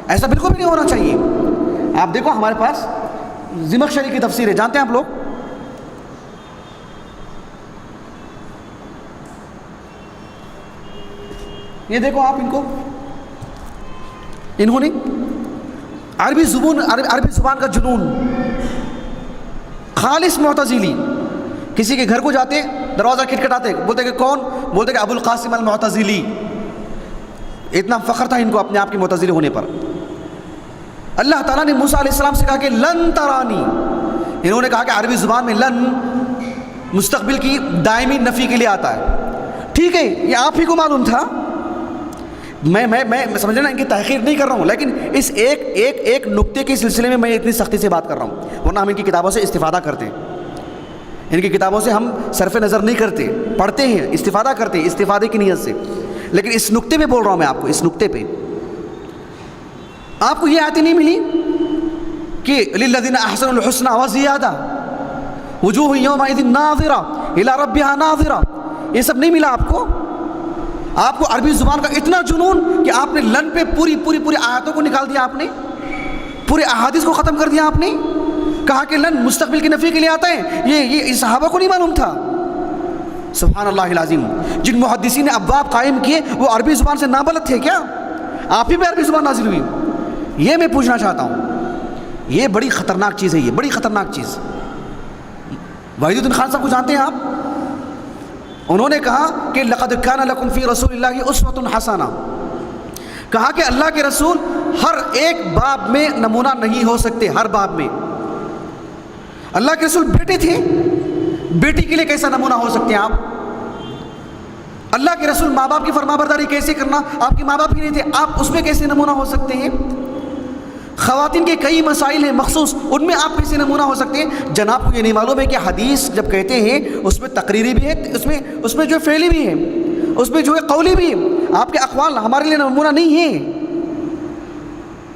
ایسا بالکل بھی نہیں ہونا چاہیے. آپ دیکھو ہمارے پاس زمخشری کی تفسیر ہے, جانتے ہیں آپ لوگ؟ یہ دیکھو آپ ان کو, انہوں نے عربی زبان کا جنون, خالص معتزلی. کسی کے گھر کو جاتے, دروازہ کھٹکھٹاتے, بولتے کہ کون, بولتے کہ ابو القاسم المعتزلی. اتنا فخر تھا ان کو اپنے آپ کے معتزلی ہونے پر. اللہ تعالیٰ نے موسیٰ علیہ السلام سے کہا کہ لن ترانی. انہوں نے کہا کہ عربی زبان میں لن مستقبل کی دائمی نفی کے لیے آتا ہے. ٹھیک ہے, یہ آپ ہی کو معلوم تھا. میں سمجھ رہا ان کی تحقیر نہیں کر رہا ہوں, لیکن اس ایک نقطے کے سلسلے میں اتنی سختی سے بات کر رہا ہوں, ورنہ ہم ان کی کتابوں سے استفادہ کرتے ہیں. ان کی کتابوں سے ہم صرف نظر نہیں کرتے, پڑھتے ہیں, استفادہ کرتے ہیں, استفادے کی نیت سے. لیکن اس نقطے پہ بول رہا ہوں میں آپ کو, اس نقطے پہ آپ کو یہ آیت نہیں ملی کہ للذین احسنوا الحسنى وزیادہ وجوہ یومئذ ناظرہ الی ربہا ناظرہ. یہ سب نہیں ملا آپ کو. آپ کو عربی زبان کا اتنا جنون کہ آپ نے لن پہ پوری آیاتوں کو نکال دیا, آپ نے پورے احادیث کو ختم کر دیا. آپ نے کہا کہ لن مستقبل کی نفی کے لیے آتا ہے. یہ صحابہ کو نہیں معلوم تھا. سبحان اللہ العظیم. جن محدثین نے ابواب قائم کیے وہ عربی زبان سے نابلد تھے کیا؟ آپ ہی پہ عربی زبان نازل ہوئی. یہ میں پوچھنا چاہتا ہوں, یہ بڑی خطرناک چیز ہے, یہ بڑی خطرناک چیز. وحید الدین خان صاحب کو جانتے ہیں آپ؟ انہوں نے کہا کہ لقد کان لکم فی رسول اللہ اسوۃ حسنہ. کہا کہ اللہ کے رسول ہر ایک باب میں نمونہ نہیں ہو سکتے, ہر باب میں. اللہ کے رسول بیٹے تھے, بیٹی کے لیے کیسا نمونہ ہو سکتے ہیں آپ؟ اللہ کے رسول ماں باپ کی فرمانبرداری کیسے کرنا, آپ کے ماں باپ ہی نہیں تھے, آپ اس میں کیسے نمونہ ہو سکتے ہیں؟ خواتین کے کئی مسائل ہیں مخصوص, ان میں آپ کیسے نمونہ ہو سکتے ہیں؟ جناب کو یہ نہیں معلوم ہے کہ حدیث جب کہتے ہیں اس میں تقریری بھی ہے, اس میں جو فعلی بھی ہے, اس میں جو ہے قولی بھی ہے. آپ کے اقوال ہمارے لیے نمونہ نہیں ہیں.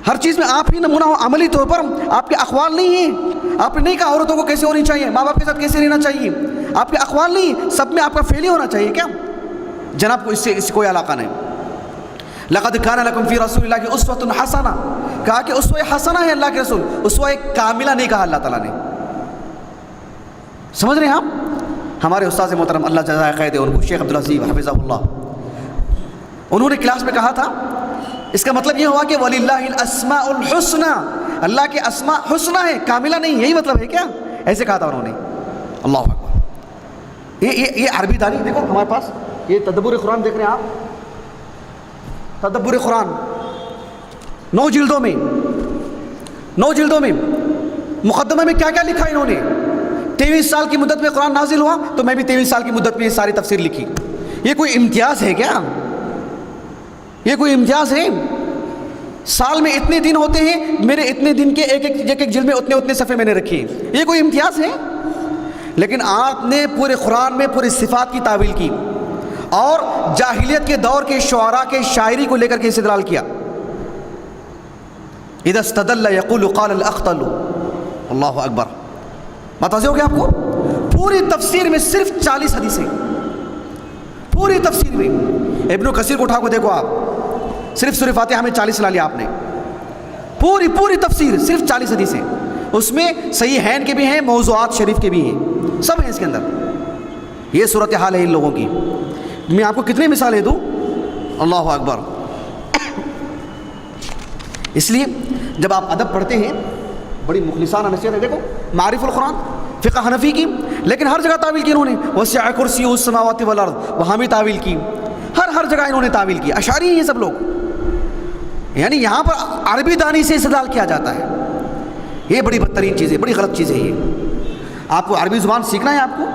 ہر چیز میں آپ ہی نمونہ ہو, عملی طور پر آپ کے اقوال نہیں ہیں. آپ نے نہیں کہا عورتوں کو کیسے ہونی چاہیے, ماں باپ کے ساتھ کیسے رہنا چاہیے, آپ کے اقوال نہیں, سب میں آپ کا فعلی ہونا چاہیے کیا؟ جناب کو اس سے کوئی علاقہ نہیں. لقد کان لکم فی رسول اللہ کی اسوۃ حسنہ. کہا کہ اسوہ حسنہ ہے اللہ کے رسول, اسوہ کاملہ نہیں کہا اللہ تعالیٰ نے. سمجھ رہے ہیں آپ؟ ہمارے استاد محترم اللہ جزائے خیر دے ان کو, شیخ عبدالعزیز حفظہ اللہ, انہوں نے کلاس میں کہا تھا, اس کا مطلب یہ ہوا کہ وَلِلَّهِ الْأَسْمَاءُ الْحُسْنَى, اللہ کے اسماء حسنہ ہے, کاملہ نہیں. یہی مطلب ہے کیا؟ ایسے کہا تھا انہوں نے. اللہ اکبر. یہ عربی دانی دیکھو ہمارے پاس, یہ تدبر قرآن دیکھ رہے ہیں آپ, تدبر قرآن, 9 جلدوں میں 9 جلدوں میں مقدمہ میں کیا کیا لکھا انہوں نے. 23 سال کی مدت میں قرآن نازل ہوا تو میں بھی 23 سال کی مدت میں یہ ساری تفسیر لکھی. یہ کوئی امتیاز ہے کیا؟ یہ کوئی امتیاز ہے؟ سال میں اتنے دن ہوتے ہیں، میرے اتنے دن کے ایک ایک جلد میں اتنے صفحے میں نے رکھے. یہ کوئی امتیاز ہے؟ لیکن آپ نے پورے قرآن میں پوری صفات کی تعویل کی اور جاہلیت کے دور کے شعراء کے شاعری کو لے کر کے استدلال کیا. اذا استدل یقول قال الاخطل. اللہ اکبر. بات واضح ہو گیا آپ کو؟ پوری تفسیر میں صرف 40 حدیثیں، پوری تفسیر میں. ابن کثیر کو اٹھا کو دیکھو آپ، صرف سورہ فاتحہ میں 40 لا لیا آپ نے. پوری تفسیر صرف 40 حدیثیں. اس میں صحیحین کے بھی ہیں، موضوعات شریف کے بھی ہیں، سب ہیں اس کے اندر. یہ صورتحال ہے ان لوگوں کی. میں آپ کو کتنی مثالیں دوں؟ اللہ اکبر. اس لیے جب آپ ادب پڑھتے ہیں، بڑی مخلصانہ نصیحت ہے. دیکھو معارف القرآن فقہ حنفی کی، لیکن ہر جگہ تعویل کی انہوں نے. وسع کرسیہ السماوات والارض، وہاں بھی تعویل کی. ہر جگہ انہوں نے تعویل کی. اشعری ہیں یہ سب لوگ. یعنی یہاں پر عربی دانی سے استدلال کیا جاتا ہے. یہ بڑی بدترین چیز ہے، بڑی غلط چیز ہے. یہ آپ کو عربی زبان سیکھنا ہے آپ کو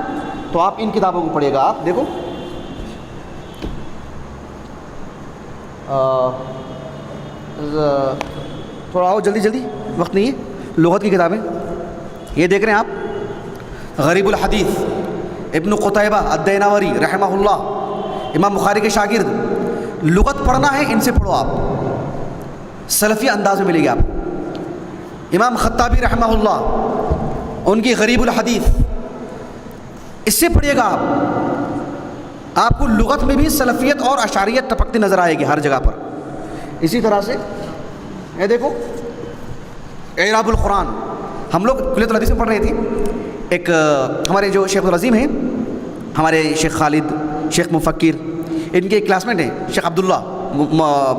تو آپ ان کتابوں کو پڑھیے گا. آپ دیکھو تھوڑا آؤ جلدی، وقت نہیں ہے. لغت کی کتابیں یہ دیکھ رہے ہیں آپ. غریب الحدیث ابن قتیبہ الدیناوری رحمہ اللہ، امام بخاری کے شاگرد. لغت پڑھنا ہے ان سے پڑھو آپ، سلفی انداز میں ملے گی آپ. امام خطابی رحمہ اللہ، ان کی غریب الحدیث، اس سے پڑھیے گا آپ کو لغت میں بھی سلفیت اور اشعریت ٹپکتی نظر آئے گی ہر جگہ پر. اسی طرح سے یہ دیکھو اعراب القرآن، ہم لوگ کلیۃ الحدیث میں پڑھ رہے تھے. ایک ہمارے جو شیخ العظیم ہیں، ہمارے شیخ خالد، شیخ مفکر، ان کے کلاس میٹ ہیں شیخ عبداللہ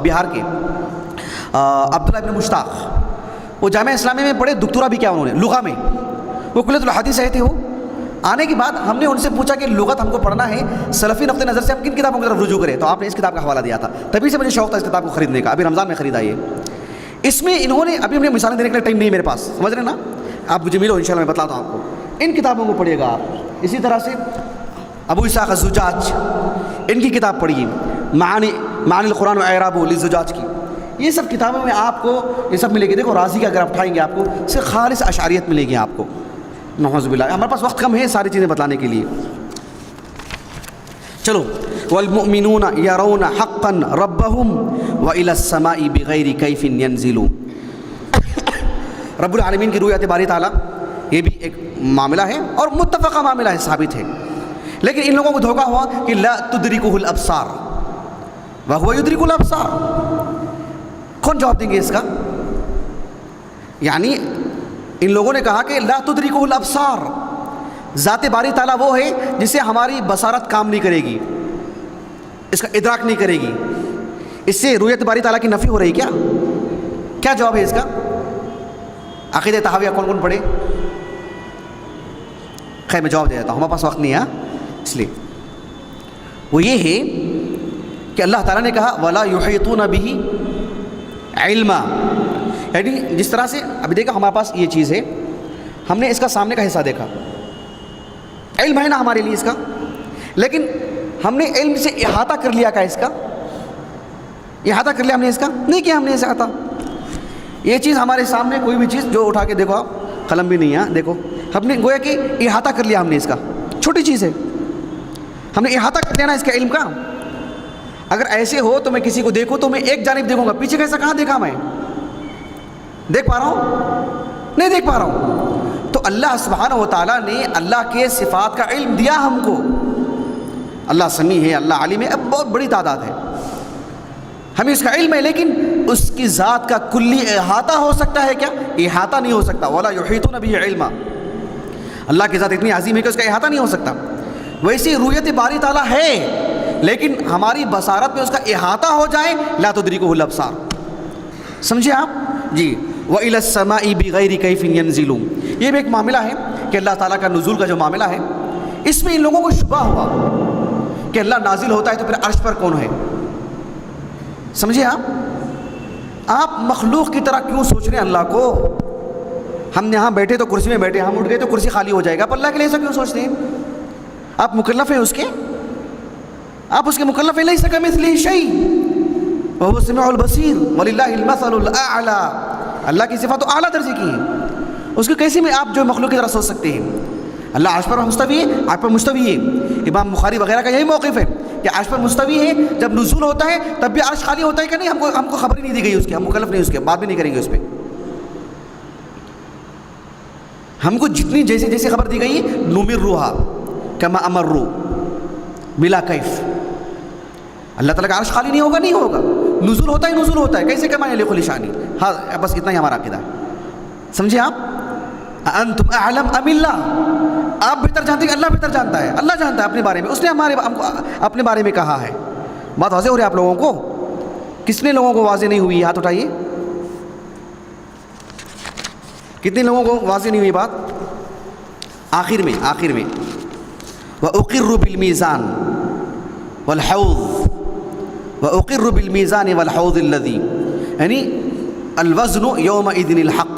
بہار کے، عبداللہ ابن مشتاق. وہ جامعہ اسلامیہ میں پڑھے، دکتورا بھی کیا انہوں نے لغہ میں. وہ کلیۃ الحدیث رہے تھے. وہ آنے کے بعد ہم نے ان سے پوچھا کہ لغت ہم کو پڑھنا ہے، سلفی نقطۂ نظر سے ہم کن کتابوں کی طرف رجوع کریں؟ تو آپ نے اس کتاب کا حوالہ دیا تھا. تبھی سے مجھے شوق تھا اس کتاب کو خریدنے کا. ابھی رمضان میں خریدا یہ. اس میں انہوں نے، ابھی ہم نے مثالیں دینے کے لیے ٹائم نہیں میرے پاس، سمجھ رہے نا آپ؟ مجھے ملو انشاءاللہ میں بتاتا ہوں آپ کو. ان کتابوں کو پڑھیے گا آپ. اسی طرح سے ابو اسحاق الزجاج، ان کی کتاب پڑھیے، معانی القرآن و اعراب للزجاج کی. یہ سب کتابوں میں آپ کو یہ سب ملے گی. دیکھو رازی کا اگر آپ اٹھائیں گے آپ کو صرف خالص اشعریت ملے گی آپ کو. نعوذ باللہ. ہمارے پاس وقت کم ہے ساری چیزیں بتلانے کے لیے. چلو والمؤمنون يرون حقا ربهم والى السماء بغیر کیف ينزلون. رب العالمین کی رؤیت باری تعالیٰ، یہ بھی ایک معاملہ ہے اور متفقہ معاملہ ہے، ثابت ہے. لیکن ان لوگوں کو دھوکہ ہوا کہ لا تدرکہ الابصار وهو يدرك الابصار. کون جواب دیں گے اس کا؟ یعنی ان لوگوں نے کہا کہ لا تدرکہ الابصار، ذات باری تعالیٰ وہ ہے جسے ہماری بصارت کام نہیں کرے گی، اس کا ادراک نہیں کرے گی. اس سے رؤیت باری تعالیٰ کی نفی ہو رہی کیا؟ کیا جواب ہے اس کا؟ عقیدہ طحاویہ کون کون پڑھے؟ خیر میں جواب دے دیتا ہوں، ہمارے پاس وقت نہیں ہے اس لیے. وہ یہ ہے کہ اللہ تعالیٰ نے کہا وَلَا يُحِيطُونَ بِهِ عِلْمًا. یعنی جس طرح سے ابھی دیکھا ہمارے پاس یہ چیز ہے، ہم نے اس کا سامنے کا حصہ دیکھا، علم ہے نا ہمارے لیے اس کا، لیکن ہم نے علم سے احاطہ کر لیا. کا اس کا احاطہ کر لیا ہم نے، اس کا نہیں کیا ہم نے احاطہ. یہ چیز ہمارے سامنے کوئی بھی چیز جو اٹھا کے دیکھو آپ، قلم بھی نہیں ہے دیکھو، ہم نے گویا کہ احاطہ کر لیا ہم نے اس کا. چھوٹی چیز ہے، ہم نے احاطہ کر لیا نا اس کا علم کا. اگر ایسے ہو تو میں کسی کو دیکھوں تو میں ایک جانب دیکھوں گا، پیچھے کیسا کہاں دیکھا میں؟ دیکھ پا رہا ہوں؟ نہیں دیکھ پا رہا ہوں. تو اللہ سبحانہ و تعالیٰ نے اللہ کے صفات کا علم دیا ہم کو. اللہ سمیع ہے، اللہ علیم ہے، اب بہت بڑی تعداد ہے، ہمیں اس کا علم ہے. لیکن اس کی ذات کا کلی احاطہ ہو سکتا ہے کیا؟ احاطہ نہیں ہو سکتا. وَلَا يُحِيطُونَ بِهِ عِلْمًا. اللہ کی ذات اتنی عظیم ہے کہ اس کا احاطہ نہیں ہو سکتا. ویسی رؤیت باری تعالیٰ ہے، لیکن ہماری بصارت میں اس کا احاطہ ہو جائے، لا تدرکہ الابصار. سمجھے آپ جی؟ وَإِلَى السَّمَاءِ بِغَيْرِ كَيْفٍ يَنزِلُونَ. یہ بھی ایک معاملہ ہے کہ اللہ تعالیٰ کا نزول کا جو معاملہ ہے، اس میں ان لوگوں کو شبہ ہوا کہ اللہ نازل ہوتا ہے تو پھر عرش پر کون ہے؟ سمجھے آپ؟ آپ مخلوق کی طرح کیوں سوچ رہے ہیں اللہ کو؟ ہم یہاں بیٹھے تو کرسی میں بیٹھے، ہم اٹھ گئے تو کرسی خالی ہو جائے گا، آپ اللہ کے لیے ایسا کیوں سوچتے ہیں؟ آپ مکلف ہیں اس کے، آپ اس کے مکلف ہیں، لیس کمثلہ شیء وهو السمیع البصیر وللہ المثل الاعلی، اللہ کی صفات تو اعلیٰ درجے کی ہیں، اس کو کیسے میں آپ جو مخلوق کی طرح سوچ سکتے ہیں؟ اللہ عرش پر مستوی ہے، عرش پر مستوی ہے، امام بخاری وغیرہ کا یہی موقف ہے کہ عرش پر مستوی ہے، جب نزول ہوتا ہے تب بھی عرش خالی ہوتا ہے کہ نہیں؟ ہم کو خبر ہی نہیں دی گئی اس کی، ہم مکلف نہیں اس کے، بات بھی نہیں کریں گے اس پہ، ہم کو جتنی جیسے جیسے خبر دی گئی نمرها کما امروا بلا کیف، اللہ تعالیٰ کا عرش خالی نہیں ہوگا، نہیں ہوگا، نزول ہوتا ہے، نزول ہوتا ہے، کیسے کما یلیق لشانی، ہاں بس اتنا ہی ہمارا عقیدہ ہے، سمجھے آپ؟ انتم اعلم ام اللہ، آپ بہتر جانتے ہیں کہ اللہ بہتر جانتا ہے، اللہ جانتا ہے اپنے بارے میں، اس نے اپنے بارے میں کہا ہے، بات واضح ہو رہی ہے آپ لوگوں کو؟ کس نے لوگوں کو واضح نہیں ہوئی؟ ہاتھ اٹھائیے، کتنے لوگوں کو واضح نہیں ہوئی بات؟ آخر میں وَأُقِرُّ بِالْمِيزَانِ وَالْحَوْضِ وَأُقِرُّ بِالْمِيزَانِ وَالْحَوْضِ الَّذِي، یعنی الوزن یومئذ الحق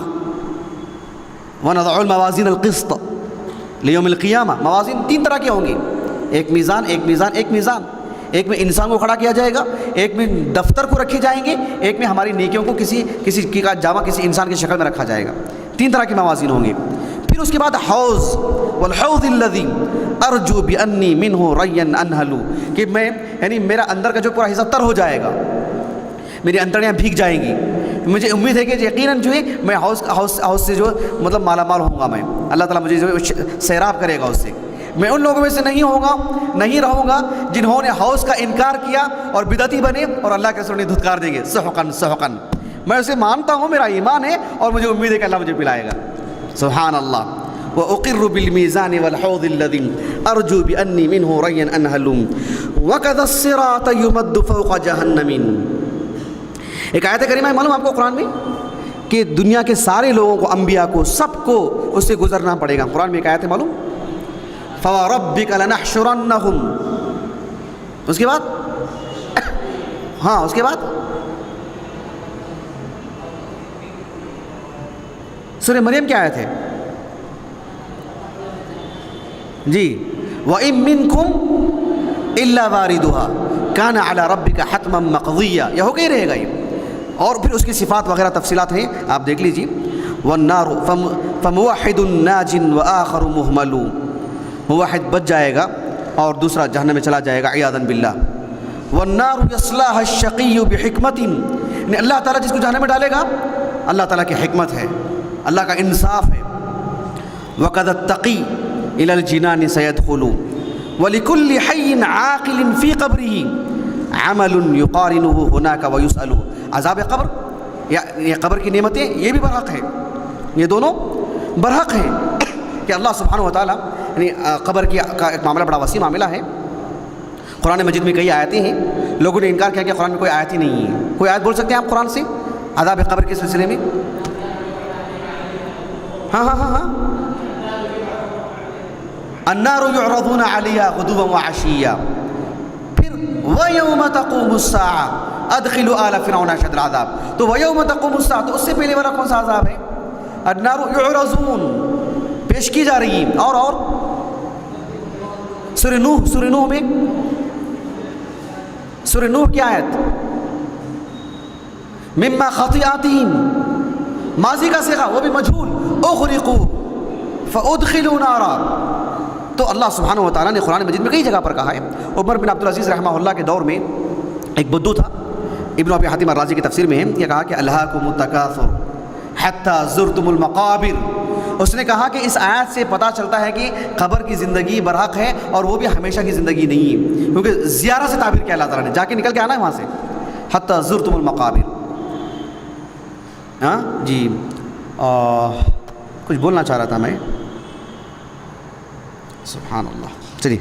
وَنَضَعُ الْمَوَازِينَ الْقِسْطَ لِيَوْمِ الْقِيَامَةِ، موازین تین طرح کے ہوں گے، ایک میزان، ایک میزان، ایک میزان، ایک میں انسان کو کھڑا کیا جائے گا، ایک میں دفتر کو رکھے جائیں گے، ایک میں ہماری نیکیوں کو کسی کا جامع کسی انسان کی شکل میں رکھا جائے گا، تین طرح کے موازین ہوں گے۔ پھر اس کے بعد حوض، والحوض الذی ارجو بانی منہ ریا انہلو، کہ میں یعنی میرا اندر کا جو پورا حصہ تر ہو جائے گا، میری انتڑیاں بھیگ جائیں گی، مجھے امید ہے کہ یقیناً جو ہے میں حوض سے جو مطلب مالا مال ہوں گا، میں اللہ تعالیٰ مجھے جو سیراب کرے گا اس سے، میں ان لوگوں میں سے نہیں رہوں گا جنہوں نے حوض کا انکار کیا اور بدعتی بنے اور اللہ کے رسول نے دھتکار دیں گے، سحقاً سحقاً، میں اسے مانتا ہوں، میرا ایمان ہے اور مجھے امید ہے کہ اللہ مجھے پلائے گا، سبحان اللہ۔ وَأُقِرُّ بِالْمِيزَانِ وَالْحَوْضِ الَّذِي أَرْجُو بِأَنِّي مِنْهُ رَيًّا أَنْهَلُ وَكَذَا الصِّرَاطَ يُمَدُّ فَوْقَ جَهَنَّمٍ۔ ایک آیت کریمہ ہے معلوم آپ کو قرآن میں کہ دنیا کے سارے لوگوں کو، انبیاء کو، سب کو اس سے گزرنا پڑے گا، قرآن میں ایک آیت ہے معلوم، فَوَرَبِّكَ لَنَحْشُرَنَّهُمْ، اس کے بعد ہاں اس کے بعد سورہ مریم کی آیت ہے جی، وَإِن مِّنكُمْ إِلَّا وَارِدُهَا كَانَ عَلَى رَبِّكَ حَتْمًا مَّقْضِيًّا، یہ ہو کے ہی رہے گا یہ، اور پھر اس کی صفات وغیرہ تفصیلات ہیں آپ دیکھ لیجیے، وَالنَّارُ فَمُوَحِّدٌ نَاجٍ وَآخَرُ مُهْمَلُ، موحد بچ جائے گا اور دوسرا جہنم میں چلا جائے گا عیاذاً باللہ، وَالنَّارُ يَصْلَاهَا الشَّقِيُّ بِحِكْمَةٍ، یعنی اللہ تعالیٰ جس کو جہنم میں ڈالے گا اللہ تعالیٰ کی حکمت ہے، اللہ کا انصاف ہے، وَقَدَ التَّقِي إِلَى الْجِنَانِ سَيَدْخُلُ وَلِكُلِّ حَيٍّ عَاقِلٍ فِي قَبْرِهِ عَمَلٌ يُقَارِنُهُ هُنَاكَ وَيُسْأَلُ، عذاب قبر، یہ قبر کی نعمتیں یہ بھی برحق ہیں، یہ دونوں برحق ہیں کہ اللہ سبحانہ و تعالیٰ یعنی قبر کا ایک معاملہ بڑا وسیع معاملہ ہے، قرآن مجید میں کئی آیتیں ہیں، لوگوں نے انکار کیا کہ قرآن میں کوئی آیت ہی نہیں ہے، کوئی آیت بول سکتے ہیں آپ قرآن سے عذاب قبر کے سلسلے میں؟ ہاں النار يعرضون عليها غدوا وعشيا، پھر ويوم تقوم الساعة ادخلوا آل فرعون اشد العذاب، تو ويوم تقوم الساعة تو اس سے پہلے والا کون سا عذاب ہے؟ النار يعرضون، پیش کی جا رہی ہیں، اور سورہ نوح میں سورہ نوح کی آیت مما خطیئاتہم، ماضی کا صیغہ وہ بھی مجھول، اغرقوا فادخلوا نارا، تو اللہ سبحانہ و تعالیٰ نے قرآن مجید میں کئی جگہ پر کہا ہے۔ عمر بن عبدالعزیز رحمہ اللہ کے دور میں ایک بدو تھا، ابن ابی حاتم الرازی کی تفسیر میں ہے، یہ کہا کہ الہاکم التکاثر حتی زرتم المقابر، اس نے کہا کہ اس آیت سے پتہ چلتا ہے کہ قبر کی زندگی برحق ہے اور وہ بھی ہمیشہ کی زندگی نہیں ہے، کیونکہ زیارہ سے تعبیر کیا اللہ تعالیٰ نے، جا کے نکل کے آنا ہے وہاں سے، حتی زرتم المقابر۔ ہاں جی کچھ بولنا چاہ رہا تھا میں، سبحان اللہ، چلیے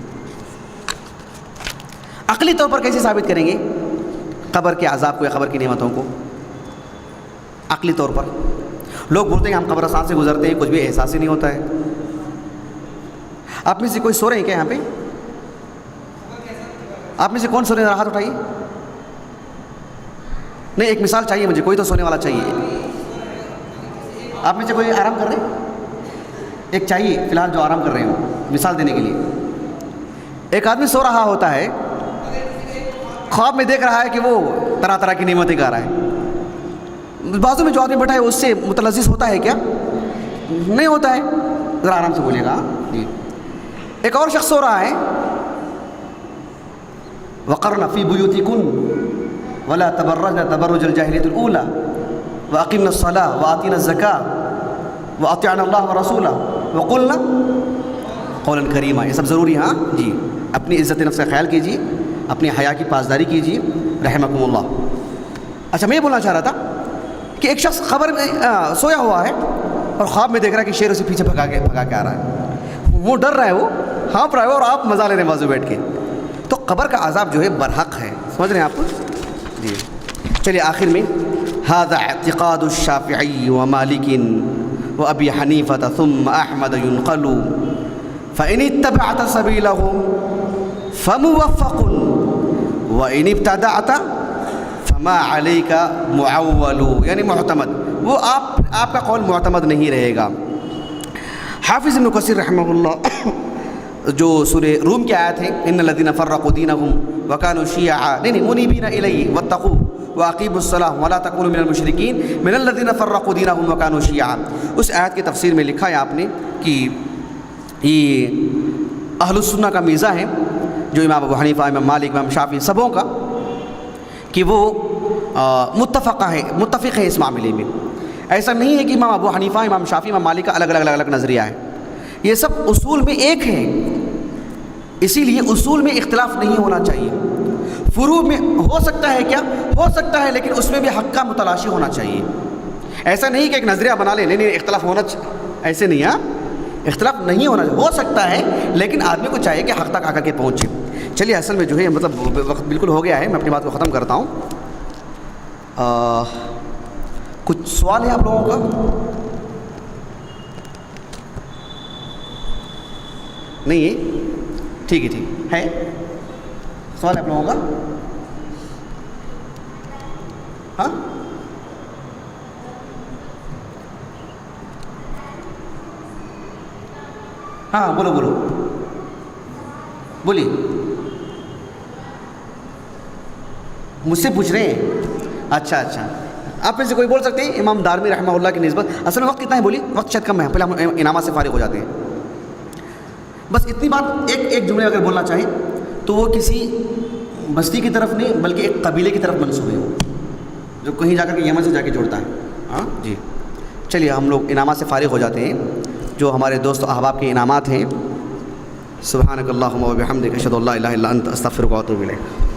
عقلی طور پر کیسے ثابت کریں گے قبر کے عذاب کو یا قبر کی نعمتوں کو؟ عقلی طور پر لوگ بولتے ہیں ہم قبرستان سے گزرتے ہیں کچھ بھی احساس ہی نہیں ہوتا ہے، آپ میں سے کوئی سو رہے ہیں کیا یہاں پہ؟ آپ میں سے کون سو رہے ہیں؟ ہاتھ اٹھائیے، نہیں ایک مثال چاہیے مجھے, کوئی تو سونے والا چاہیے. آپ میں سے کوئی آرام کر رہے ہیں؟ ایک چاہیے فی الحال جو آرام کر رہے ہوں, مثال دینے کے لیے. ایک آدمی سو رہا ہوتا ہے, خواب میں دیکھ رہا ہے کہ وہ طرح طرح کی نعمتیں کھا رہا ہے. بازو میں جو آدمی بیٹھا ہے اس سے متلذذ ہوتا ہے کیا؟ نہیں ہوتا ہے. ذرا آرام سے بولیے گا جی. ایک اور شخص سو رہا ہے, وقرن فی بیوتکن ولا تبرجن تبرج الجاہلیۃ الاولی واقمنا الصلاۃ وآتینا الزکاۃ واطعنا اللہ ورسولہ وقلنا قولا کریما. یہ سب ضروری ہے. ہاں جی, اپنی عزت نفس کا خیال کیجیے, اپنی حیا کی پاسداری کیجیے, رحمکم اللہ. اچھا میں یہ بولنا چاہ رہا تھا کہ ایک شخص خبر میں سویا ہوا ہے اور خواب میں دیکھ رہا ہے کہ شیر اسے پیچھے بھگا کے آ رہا ہے. وہ ڈر رہا ہے, وہ ہانپ رہا ہے, اور آپ مزہ لے رہے ہیں بازو بیٹھ کے. تو قبر کا عذاب جو ہے برحق ہے, سمجھ رہے ہیں آپ جی. چلیے آخر میں, ھذا اعتقاد الشافعی ومالک وابی حنیفۃ ثم احمد ينقل فإن اتبعت سبیلهم فموفق وإن ابتدعت فما علیک معول, یعنی معتمد. وہ آپ کا قول معتمد نہیں رہے گا. حافظ ابن کثیر رحمہ اللہ جو سورہ روم کی آیت ہے, ان الذین فرقوا دینہم وکانوا شیعا منیبین الیہ واتقوا واقیموا الصلاۃ ولا تکونوا من المشرکین من الذین فرقوا دینہم وکانوا شیعا. اس آیت کی تفسیر میں لکھا ہے آپ نے کہ یہ اہل السنہ کا میزہ ہے, جو امام ابو حنیفہ, امام مالک, امام شافعی, سبوں کا, کہ وہ متفق ہے اس معاملے میں. ایسا نہیں ہے کہ امام ابو حنیفہ, امام شافعی, امام مالک کا الگ نظریہ ہے. یہ سب اصول میں ایک ہے, اسی لیے اصول میں اختلاف نہیں ہونا چاہیے. فروع میں ہو سکتا ہے, کیا ہو سکتا ہے, لیکن اس میں بھی حق کا متلاشی ہونا چاہیے. ایسا نہیں کہ ایک نظریہ بنا لیں, نہیں اختلاف ہونا ایسے نہیں. ہاں اختلاف نہیں ہونا چاہیے, ہو سکتا ہے, لیکن آدمی کو چاہیے کہ حق تک آ کر کے پہنچے. چلیے اصل میں جو ہے مطلب وقت بالکل ہو گیا ہے, میں اپنی بات کو ختم کرتا ہوں. کچھ سوال ہے آپ لوگوں کا؟ نہیں ہے؟ ٹھیک ہے. سوال ہے آپ لوگوں کا؟ ہاں ہاں بولو بولیے. مجھ سے پوچھ رہے ہیں؟ اچھا, آپ میں سے کوئی بول سکتے ہیں امام دارمی رحمہ اللہ کی نسبت؟ اصل میں وقت کتنا ہے بولیے؟ وقت شاید کم ہے, پہلے ہم انعامات سے فارغ ہو جاتے ہیں. بس اتنی بات, ایک جملے اگر بولنا چاہیں تو وہ کسی بستی کی طرف نہیں بلکہ ایک قبیلے کی طرف منسوب ہے, جو کہیں جا کر کے یمن سے جا کے جوڑتا ہے. ہاں جی. چلیے ہم لوگ انعامات سے فارغ ہو جاتے ہیں, جو ہمارے دوست و احباب کے انعامات ہیں. سبحانک اللہم و بحمدک اشہد ان لا الہ الا انت استغفرک و اتوب الیک.